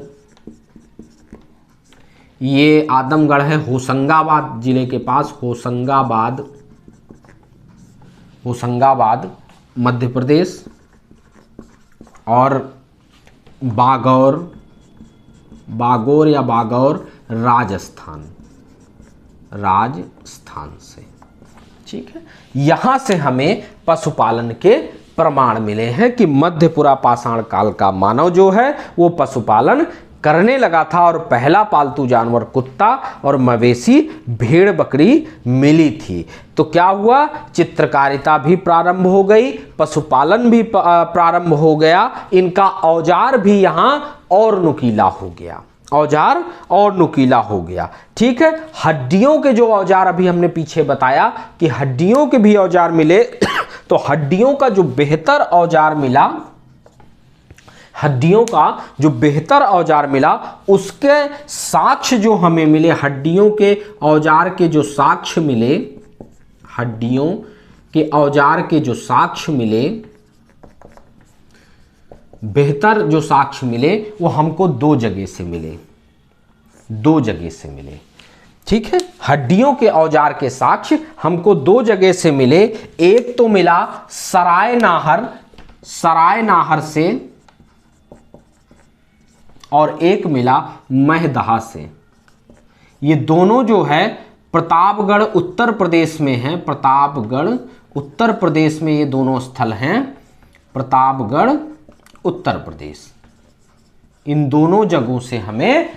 ये आदमगढ़ है होशंगाबाद जिले के पास, होशंगाबाद, होशंगाबाद मध्य प्रदेश, और बागौर, बागौर या बागौर राजस्थान, राजस्थान से। ठीक है, यहां से हमें पशुपालन के प्रमाण मिले हैं कि मध्यपुरा पाषाण काल का मानव जो है वो पशुपालन करने लगा था। और पहला पालतू जानवर कुत्ता और मवेशी भेड़ बकरी मिली थी। तो क्या हुआ, चित्रकारिता भी प्रारंभ हो गई, पशुपालन भी प्रारंभ हो गया, इनका औजार भी यहाँ और नुकीला हो गया, औजार और नुकीला हो गया। ठीक है, हड्डियों के जो औजार अभी हमने पीछे बताया कि हड्डियों के भी औजार मिले, तो हड्डियों का जो बेहतर औजार मिला, हड्डियों का जो बेहतर औजार मिला, उसके साक्ष्य जो हमें मिले, हड्डियों के औजार के जो साक्ष्य मिले, हड्डियों के औजार के जो साक्ष्य मिले, बेहतर जो साक्ष्य मिले, वो हमको 2 जगह से मिले। दो जगह से मिले। ठीक है, हड्डियों के औजार के साक्ष्य हमको दो जगह से मिले। एक तो मिला सराय नाहर से, और एक मिला महदहा से। ये दोनों जो है प्रतापगढ़ उत्तर प्रदेश में है। प्रतापगढ़ उत्तर प्रदेश में ये दोनों स्थल हैं। प्रतापगढ़ उत्तर प्रदेश, इन दोनों जगहों से हमें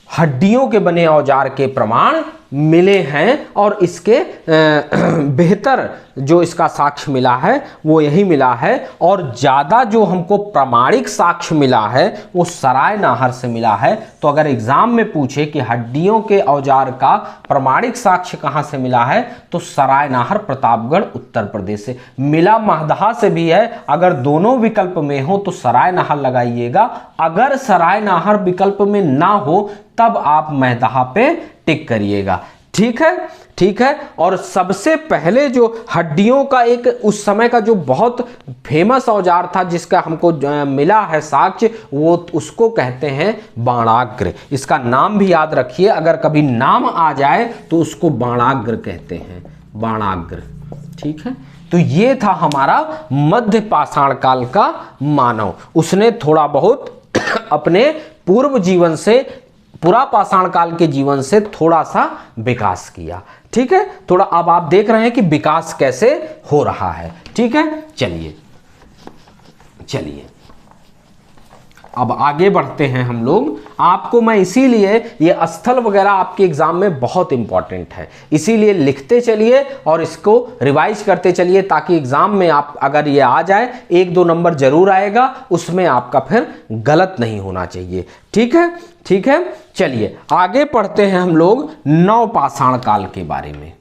हड्डियों के बने औजार के प्रमाण मिले हैं। और इसके बेहतर जो इसका साक्ष्य मिला है वो यही मिला है। और ज़्यादा जो हमको प्रामाणिक साक्ष्य मिला है वो सराय नाहर से मिला है। तो अगर एग्जाम में पूछे कि हड्डियों के औजार का प्रामाणिक साक्ष्य कहाँ से मिला है, तो सराय नाहर प्रतापगढ़ उत्तर प्रदेश से मिला। महदहा से भी है। अगर दोनों विकल्प में हो तो सराय नाहर लगाइएगा। अगर सराय नाहर विकल्प में ना हो तब आप महदहा पे टिक करिएगा। ठीक है, ठीक है। और सबसे पहले जो हड्डियों का एक उस समय का जो बहुत फेमस औजार था जिसका हमको मिला है साक्ष्य, वो उसको कहते हैं बाणाग्र। इसका नाम भी याद रखिए, अगर कभी नाम आ जाए तो उसको बाणाग्र कहते हैं, बाणाग्र। ठीक है, तो ये था हमारा मध्य पाषाण काल का मानव। उसने थोड़ा बहुत अपने पूर्व जीवन से, पुरा पाषाण काल के जीवन से थोड़ा सा विकास किया। ठीक है, थोड़ा अब आप देख रहे हैं कि विकास कैसे हो रहा है। ठीक है, चलिए अब आगे बढ़ते हैं हम लोग। आपको मैं इसीलिए ये स्थल वगैरह आपके एग्जाम में बहुत इंपॉर्टेंट है, इसीलिए लिखते चलिए और इसको रिवाइज करते चलिए, ताकि एग्जाम में आप अगर ये आ जाए 1-2 नंबर जरूर आएगा, उसमें आपका फिर गलत नहीं होना चाहिए। ठीक है, ठीक है। चलिए आगे पढ़ते हैं हम लोग नवपाषाण काल के बारे में।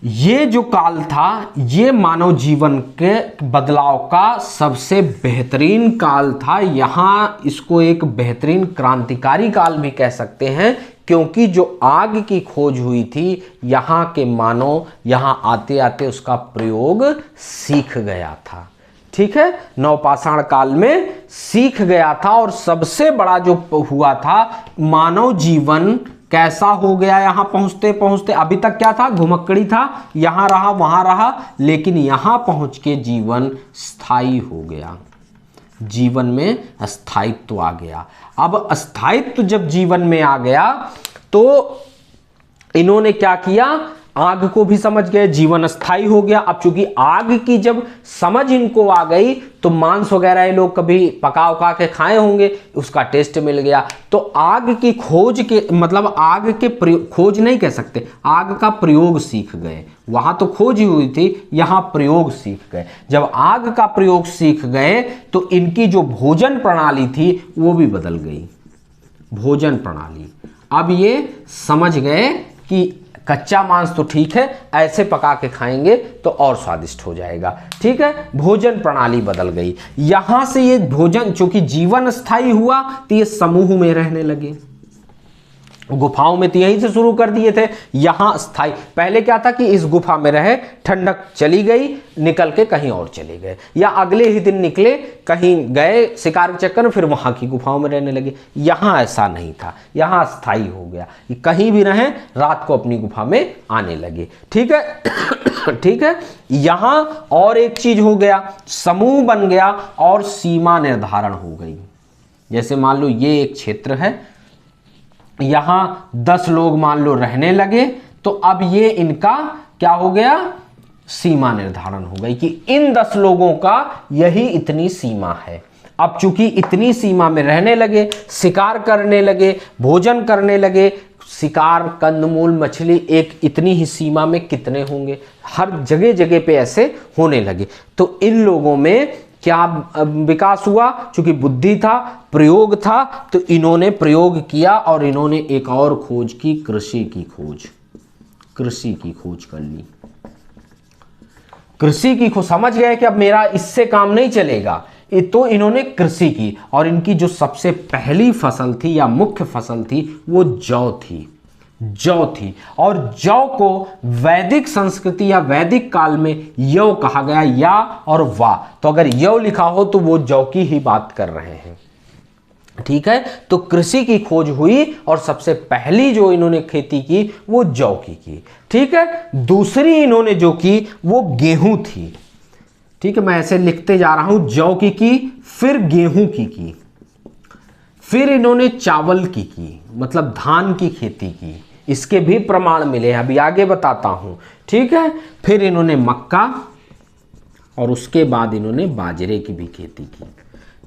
ये जो काल था ये मानव जीवन के बदलाव का सबसे बेहतरीन काल था। यहाँ इसको एक बेहतरीन क्रांतिकारी काल भी कह सकते हैं, क्योंकि जो आग की खोज हुई थी यहाँ के मानव यहाँ आते आते उसका प्रयोग सीख गया था। ठीक है, नवपाषाण काल में सीख गया था। और सबसे बड़ा जो हुआ था, मानव जीवन कैसा हो गया यहां पहुंचते पहुंचते। अभी तक क्या था, घुमक्कड़ी था, यहां रहा वहां रहा, लेकिन यहां पहुंच के जीवन स्थायी हो गया, जीवन में स्थायित्व आ गया। अब स्थायित्व जब जीवन में आ गया तो इन्होंने क्या किया, आग को भी समझ गए, जीवन स्थायी हो गया। अब चूंकि आग की जब समझ इनको आ गई तो मांस वगैरह ये लोग कभी पका उका के खाए होंगे, उसका टेस्ट मिल गया। तो आग की खोज के मतलब आग के खोज नहीं कह सकते, आग का प्रयोग सीख गए। वहां तो खोज ही हुई थी, यहां प्रयोग सीख गए। जब आग का प्रयोग सीख गए तो इनकी जो भोजन प्रणाली थी वो भी बदल गई, भोजन प्रणाली। अब ये समझ गए कि कच्चा मांस तो ठीक है, ऐसे पका के खाएंगे तो और स्वादिष्ट हो जाएगा। ठीक है, भोजन प्रणाली बदल गई। यहां से ये भोजन, चूंकि जीवन स्थायी हुआ तो ये समूह में रहने लगे। गुफाओं में तो यहीं से शुरू कर दिए थे, यहां स्थायी। पहले क्या था कि इस गुफा में रहे, ठंडक चली गई, निकल के कहीं और चले गए, या अगले ही दिन निकले कहीं गए शिकार के चक्कर में, फिर वहां की गुफाओं में रहने लगे। यहां ऐसा नहीं था, यहां स्थायी हो गया, कहीं भी रहे रात को अपनी गुफा में आने लगे। ठीक है, ठीक है। यहां और एक चीज हो गया, समूह बन गया और सीमा निर्धारण हो गई। जैसे मान लो ये एक क्षेत्र है, यहां 10 लोग मान लो रहने लगे, तो अब ये इनका क्या हो गया, सीमा निर्धारण हो गई कि इन 10 लोगों का यही इतनी सीमा है। अब चूंकि इतनी सीमा में रहने लगे, शिकार करने लगे, भोजन करने लगे, शिकार कंदमूल मछली एक इतनी ही सीमा में कितने होंगे, हर जगह जगह पे ऐसे होने लगे। तो इन लोगों में क्या विकास हुआ, चूंकि बुद्धि था, प्रयोग था, तो इन्होंने प्रयोग किया और इन्होंने एक और खोज की, कृषि की खोज, कृषि की खोज कर ली। कृषि की खोज, समझ गए कि अब मेरा इससे काम नहीं चलेगा, तो इन्होंने कृषि की। और इनकी जो सबसे पहली फसल थी या मुख्य फसल थी वो जौ थी, जौ थी। और जौ को वैदिक संस्कृति या वैदिक काल में यौ कहा गया, या और वा। तो अगर यौ लिखा हो तो वो जौ की ही बात कर रहे हैं। ठीक है, तो कृषि की खोज हुई और सबसे पहली जो इन्होंने खेती की वो जौ की। ठीक है, दूसरी इन्होंने जो की वो गेहूं थी। ठीक है, मैं ऐसे लिखते जा रहा हूं, जौ की, फिर गेहूं की, फिर इन्होंने चावल की, मतलब धान की खेती की। इसके भी प्रमाण मिले, अभी आगे बताता हूं। ठीक है, फिर इन्होंने मक्का और उसके बाद इन्होंने बाजरे की भी खेती की।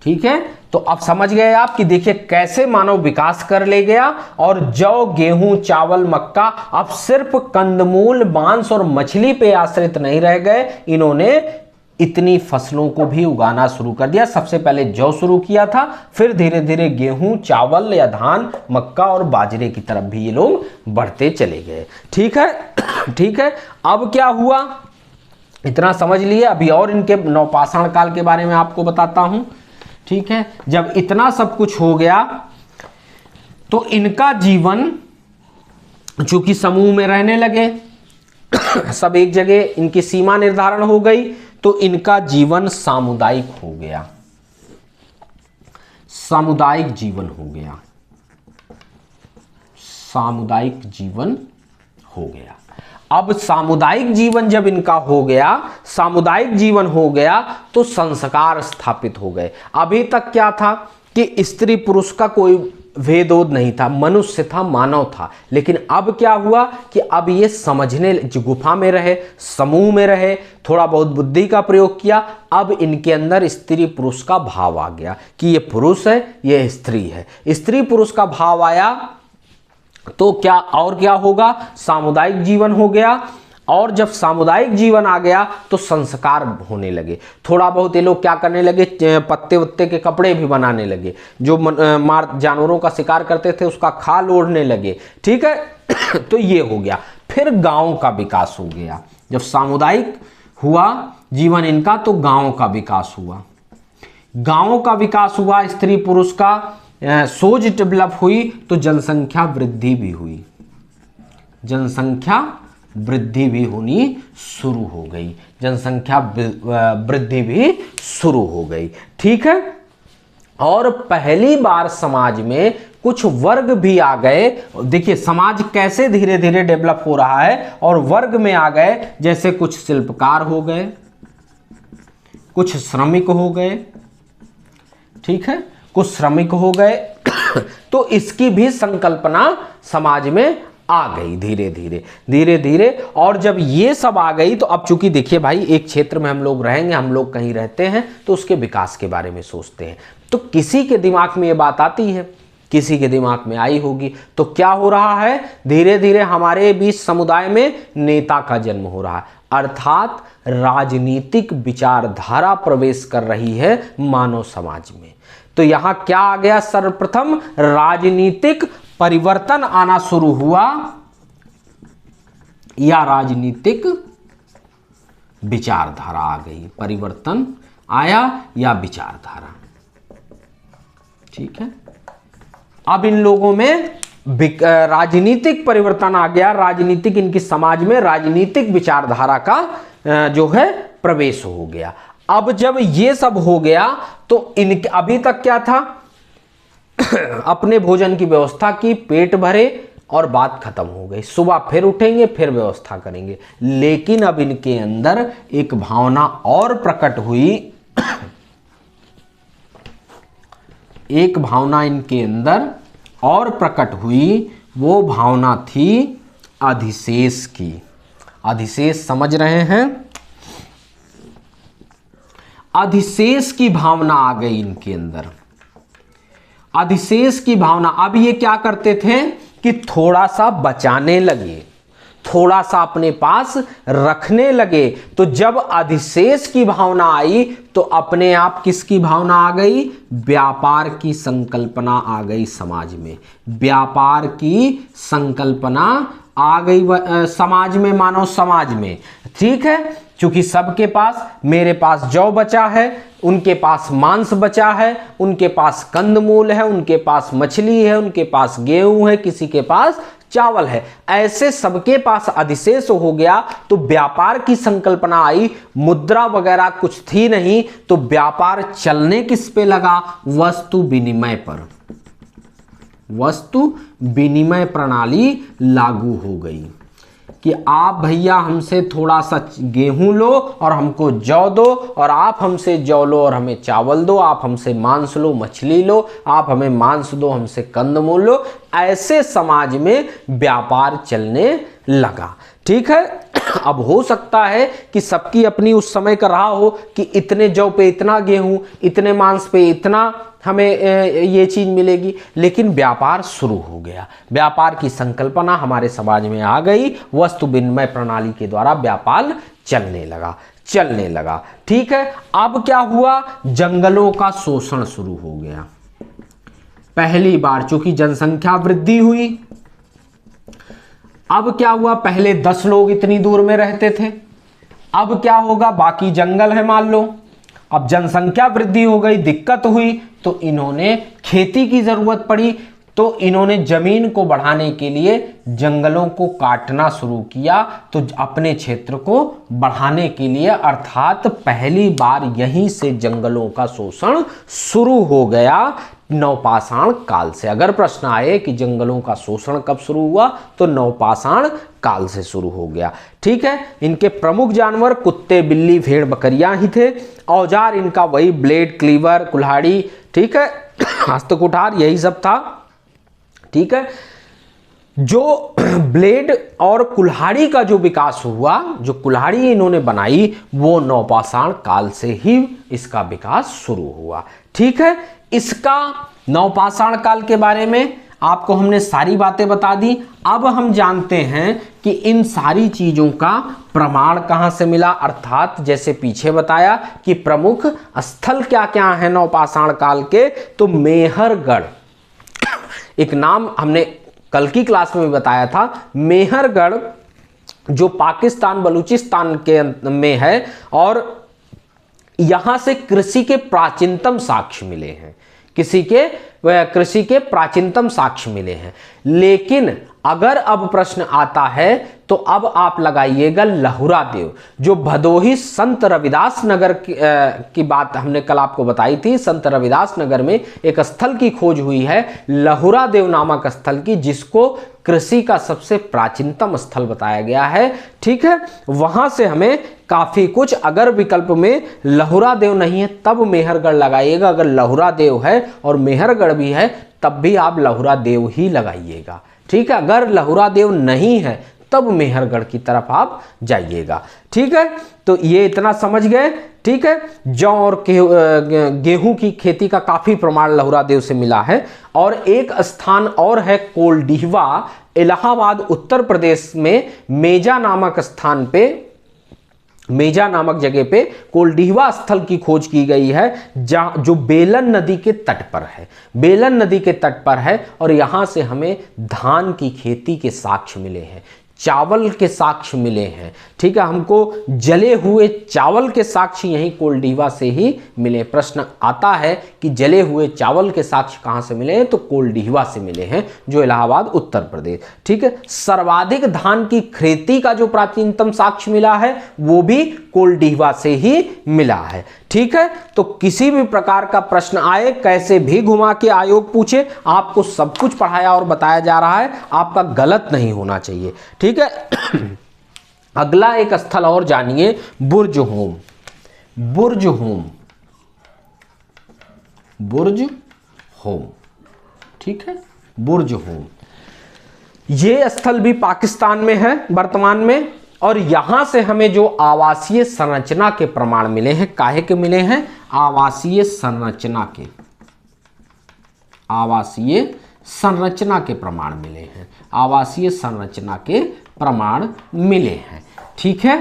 ठीक है, तो अब समझ गए आप कि देखिए कैसे मानव विकास कर ले गया, और जौ, गेहूं, चावल, मक्का अब सिर्फ कंदमूल, मांस और मछली पे आश्रित नहीं रह गए, इन्होंने इतनी फसलों को भी उगाना शुरू कर दिया। सबसे पहले जौ शुरू किया था, फिर धीरे धीरे गेहूं, चावल या धान, मक्का और बाजरे की तरफ भी ये लोग बढ़ते चले गए। ठीक है, ठीक है, अब क्या हुआ इतना समझ लिए। अभी और इनके नवपाषाण काल के बारे में आपको बताता हूं। ठीक है, जब इतना सब कुछ हो गया तो इनका जीवन, चूंकि समूह में रहने लगे, सब एक जगह, इनकी सीमा निर्धारण हो गई, तो इनका जीवन सामुदायिक हो गया, सामुदायिक जीवन हो गया, सामुदायिक जीवन हो गया। अब सामुदायिक जीवन जब इनका हो गया, सामुदायिक जीवन हो गया, तो संस्कार स्थापित हो गए। अभी तक क्या था कि स्त्री पुरुष का कोई भेदोद नहीं था, मनुष्य था, मानव था। लेकिन अब क्या हुआ कि अब ये समझने, जो गुफा में रहे, समूह में रहे, थोड़ा बहुत बुद्धि का प्रयोग किया, अब इनके अंदर स्त्री पुरुष का भाव आ गया कि ये पुरुष है, ये स्त्री है। स्त्री पुरुष का भाव आया तो क्या और क्या होगा, सामुदायिक जीवन हो गया। और जब सामुदायिक जीवन आ गया तो संस्कार होने लगे। थोड़ा बहुत ये लोग क्या करने लगे, पत्ते वत्ते के कपड़े भी बनाने लगे, जो जानवरों का शिकार करते थे उसका खाल ओढ़ने लगे। ठीक है, तो ये हो गया। फिर गांव का विकास हो गया। जब सामुदायिक हुआ जीवन इनका, तो गांव का विकास हुआ। गांव का विकास हुआ, स्त्री पुरुष का सोच डेवलप हुई, तो जनसंख्या वृद्धि भी हुई, जनसंख्या वृद्धि भी होनी शुरू हो गई, जनसंख्या वृद्धि भी शुरू हो गई। ठीक है, और पहली बार समाज में कुछ वर्ग भी आ गए। देखिए समाज कैसे धीरे धीरे डेवलप हो रहा है, और वर्ग में आ गए, जैसे कुछ शिल्पकार हो गए, कुछ श्रमिक हो गए। ठीक है, कुछ श्रमिक हो गए, तो इसकी भी संकल्पना समाज में आ गई धीरे धीरे धीरे धीरे। और जब ये सब आ गई, तो अब चूंकि देखिए भाई, एक क्षेत्र में हम लोग रहेंगे, हम लोग कहीं रहते हैं, तो उसके विकास के बारे में सोचते हैं, तो किसी के दिमाग में ये बात आती है, किसी के दिमाग में आई होगी। तो क्या हो रहा है, धीरे धीरे हमारे बीच समुदाय में नेता का जन्म हो रहा है, अर्थात राजनीतिक विचारधारा प्रवेश कर रही है मानव समाज में। तो यहां क्या आ गया, सर्वप्रथम राजनीतिक परिवर्तन आना शुरू हुआ, या राजनीतिक विचारधारा आ गई, परिवर्तन आया या विचारधारा। ठीक है, अब इन लोगों में राजनीतिक परिवर्तन आ गया, राजनीतिक, इनकी समाज में राजनीतिक विचारधारा का जो है प्रवेश हो गया। अब जब ये सब हो गया, तो इनके अभी तक क्या था, अपने भोजन की व्यवस्था की, पेट भरे और बात खत्म हो गई, सुबह फिर उठेंगे, फिर व्यवस्था करेंगे। लेकिन अब इनके अंदर एक भावना और प्रकट हुई, एक भावना इनके अंदर और प्रकट हुई, वो भावना थी अधिशेष की। अधिशेष समझ रहे हैं, अधिशेष की भावना आ गई इनके अंदर, अधिशेष की भावना। अब ये क्या करते थे कि थोड़ा सा बचाने लगे, थोड़ा सा अपने पास रखने लगे। तो जब अधिशेष की भावना आई, तो अपने आप किसकी भावना आ गई, व्यापार की संकल्पना आ गई समाज में, व्यापार की संकल्पना आ गई समाज में, मानव समाज में। ठीक है, क्योंकि सबके पास, मेरे पास जौ बचा है, उनके पास मांस बचा है, उनके पास कंदमूल है, उनके पास मछली है, उनके पास गेहूं है, किसी के पास चावल है। ऐसे सबके पास अधिशेष हो गया तो व्यापार की संकल्पना आई। मुद्रा वगैरह कुछ थी नहीं तो व्यापार चलने किस पे लगा? वस्तु विनिमय पर। वस्तु विनिमय प्रणाली लागू हो गई कि आप भैया हमसे थोड़ा सा गेहूं लो और हमको जौ दो, और आप हमसे जौ लो और हमें चावल दो, आप हमसे मांस लो, मछली लो, आप हमें मांस दो, हमसे कंदमूल लो। ऐसे समाज में व्यापार चलने लगा। ठीक है। अब हो सकता है कि सबकी अपनी उस समय का रहा हो कि इतने जौ पे इतना गेहूं, इतने मांस पे इतना हमें ये चीज मिलेगी, लेकिन व्यापार शुरू हो गया। व्यापार की संकल्पना हमारे समाज में आ गई। वस्तु विनिमय प्रणाली के द्वारा व्यापार चलने लगा। ठीक है। अब क्या हुआ? जंगलों का शोषण शुरू हो गया। पहली बार चूंकि जनसंख्या वृद्धि हुई, अब क्या हुआ? पहले 10 लोग इतनी दूर में रहते थे, अब क्या होगा? बाकी जंगल है मान लो। अब जनसंख्या वृद्धि हो गई, दिक्कत हुई, तो इन्होंने खेती की जरूरत पड़ी, तो इन्होंने जमीन को बढ़ाने के लिए जंगलों को काटना शुरू किया। तो अपने क्षेत्र को बढ़ाने के लिए, अर्थात पहली बार यहीं से जंगलों का शोषण शुरू हो गया नवपाषाण काल से। अगर प्रश्न आए कि जंगलों का शोषण कब शुरू हुआ, तो नवपाषाण काल से शुरू हो गया। ठीक है। इनके प्रमुख जानवर कुत्ते, बिल्ली, भेड़, बकरियां ही थे। औजार इनका वही ब्लेड, क्लीवर, कुल्हाड़ी, ठीक है, हस्तकुठार, यही सब था। ठीक है। जो ब्लेड और कुल्हाड़ी का जो विकास हुआ, जो कुल्हाड़ी इन्होंने बनाई, वो नवपाषाण काल से ही इसका विकास शुरू हुआ। ठीक है। इसका नवपाषाण काल के बारे में आपको हमने सारी बातें बता दी। अब हम जानते हैं कि इन सारी चीजों का प्रमाण कहां से मिला, अर्थात जैसे पीछे बताया कि प्रमुख स्थल क्या क्या है नवपाषाण काल के, तो मेहरगढ़, एक नाम हमने कल की क्लास में भी बताया था, मेहरगढ़ जो पाकिस्तान बलूचिस्तान के में है, और यहां से कृषि के प्राचीनतम साक्ष्य मिले हैं। कृषि के प्राचीनतम साक्ष्य मिले हैं। लेकिन अगर अब प्रश्न आता है तो अब आप लगाइएगा लहुरा देव, जो भदोही संत रविदास नगर की बात हमने कल आपको बताई थी। संत रविदास नगर में एक स्थल की खोज हुई है, लहुरा देव नामक स्थल की, जिसको कृषि का सबसे प्राचीनतम स्थल बताया गया है। ठीक है। वहां से हमें काफी कुछ, अगर विकल्प में लहुरा देव नहीं है तब मेहरगढ़ लगाइएगा, अगर लहुरा देव है और मेहरगढ़ भी है तब भी आप लहुरा देव ही लगाइएगा। ठीक है। अगर लहुरा देव नहीं है तब मेहरगढ़ की तरफ आप जाइएगा। ठीक है। तो ये इतना समझ गए। ठीक है। जौ और गेहूं की खेती का काफी प्रमाण लहुरा देव से मिला है। और एक स्थान और है कोल्डिहवा, इलाहाबाद उत्तर प्रदेश में मेजा नामक स्थान पे, मेजा नामक जगह पे कोल्डिहवा स्थल की खोज की गई है, जहां जो बेलन नदी के तट पर है। बेलन नदी के तट पर है और यहां से हमें धान की खेती के साक्ष्य मिले हैं, चावल के साक्ष्य मिले हैं। ठीक है। हमको जले हुए चावल के साक्ष्य यहीं कोल्डिहवा से ही मिले। प्रश्न आता है कि जले हुए चावल के साक्ष्य कहां से मिले हैं, तो कोल्डिहवा से मिले हैं, जो इलाहाबाद उत्तर प्रदेश। ठीक है। सर्वाधिक धान की खेती का जो प्राचीनतम साक्ष्य मिला है वो भी कोल्डिहवा से ही मिला है। ठीक है। तो किसी भी प्रकार का प्रश्न आए, कैसे भी घुमा के आयोग पूछे, आपको सब कुछ पढ़ाया और बताया जा रहा है, आपका गलत नहीं होना चाहिए। ठीक है। अगला एक स्थल और जानिए, बुर्ज होम। बुर्ज होम, बुर्ज होम। ठीक है। बुर्ज होम, ये स्थल भी पाकिस्तान में है वर्तमान में, और यहां से हमें जो आवासीय संरचना के प्रमाण मिले हैं, काहे के मिले हैं? आवासीय संरचना के, आवासीय संरचना के प्रमाण मिले हैं, आवासीय संरचना के प्रमाण मिले हैं। ठीक है।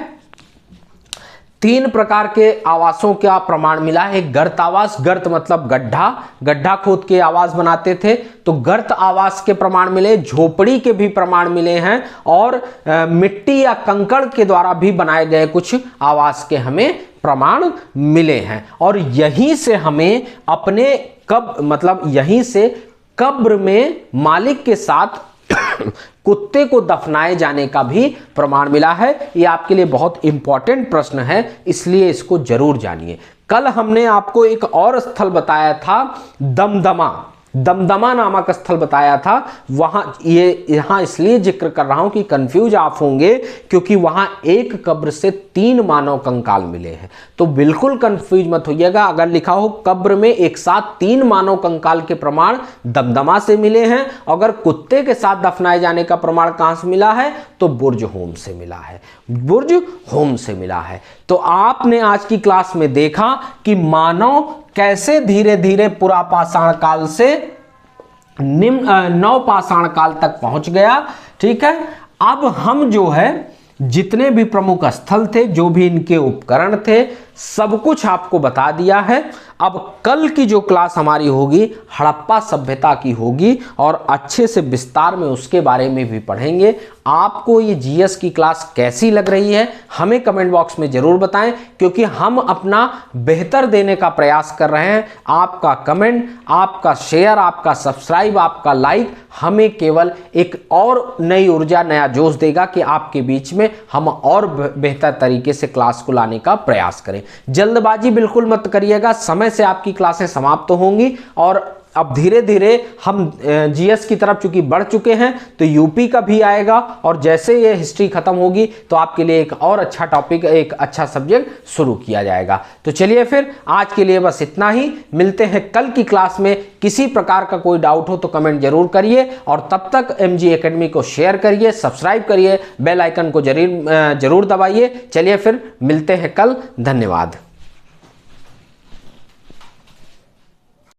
3 प्रकार के आवासों का प्रमाण मिला है। गर्त आवास, गर्त मतलब गड्ढा, गड्ढा खोद के आवास बनाते थे, तो गर्त आवास के प्रमाण मिले। झोपड़ी के भी प्रमाण मिले हैं, और मिट्टी या कंकड़ के द्वारा भी बनाए गए कुछ आवास के हमें प्रमाण मिले हैं। और यहीं से हमें अपने यहीं से कब्र में मालिक के साथ कुत्ते को दफनाए जाने का भी प्रमाण मिला है। ये आपके लिए बहुत इंपॉर्टेंट प्रश्न है, इसलिए इसको जरूर जानिए। कल हमने आपको एक और स्थल बताया था, दमदमा नामक स्थल बताया था। वहां यहां इसलिए जिक्र कर रहा हूं कि कंफ्यूज आप होंगे, क्योंकि वहां एक कब्र से 3 मानव कंकाल मिले हैं। तो बिल्कुल कंफ्यूज मत होइएगा, अगर लिखा हो कब्र में एक साथ 3 मानव कंकाल के प्रमाण दमदमा से मिले हैं, अगर कुत्ते के साथ दफनाए जाने का प्रमाण कहां से मिला है, तो बुर्ज होम से मिला है, बुर्ज होम से मिला है। तो आपने आज की क्लास में देखा कि मानव कैसे धीरे धीरे पुरापाषाण काल से नवपाषाण काल तक पहुंच गया। ठीक है, अब हम जो है जितने भी प्रमुख स्थल थे, जो भी इनके उपकरण थे, सब कुछ आपको बता दिया है। अब कल की जो क्लास हमारी होगी हड़प्पा सभ्यता की होगी, और अच्छे से विस्तार में उसके बारे में भी पढ़ेंगे। आपको ये जीएस की क्लास कैसी लग रही है हमें कमेंट बॉक्स में जरूर बताएं, क्योंकि हम अपना बेहतर देने का प्रयास कर रहे हैं। आपका कमेंट, आपका शेयर, आपका सब्सक्राइब, आपका लाइक हमें केवल एक और नई ऊर्जा, नया जोश देगा कि आपके बीच में हम और बेहतर तरीके से क्लास को लाने का प्रयास करें। जल्दबाजी बिल्कुल मत करिएगा, समय से आपकी क्लासें समाप्त होंगी, और अब धीरे धीरे हम जीएस की तरफ चूंकि बढ़ चुके हैं, तो यूपी का भी आएगा, और जैसे ये हिस्ट्री खत्म होगी तो आपके लिए एक और अच्छा टॉपिक, एक अच्छा सब्जेक्ट शुरू किया जाएगा। तो चलिए फिर आज के लिए बस इतना ही, मिलते हैं कल की क्लास में। किसी प्रकार का कोई डाउट हो तो कमेंट जरूर करिए, और तब तक एमजी एकेडमी को शेयर करिए, सब्सक्राइब करिए, बेल आइकन को जरूर दबाइए। चलिए फिर मिलते हैं कल, धन्यवाद।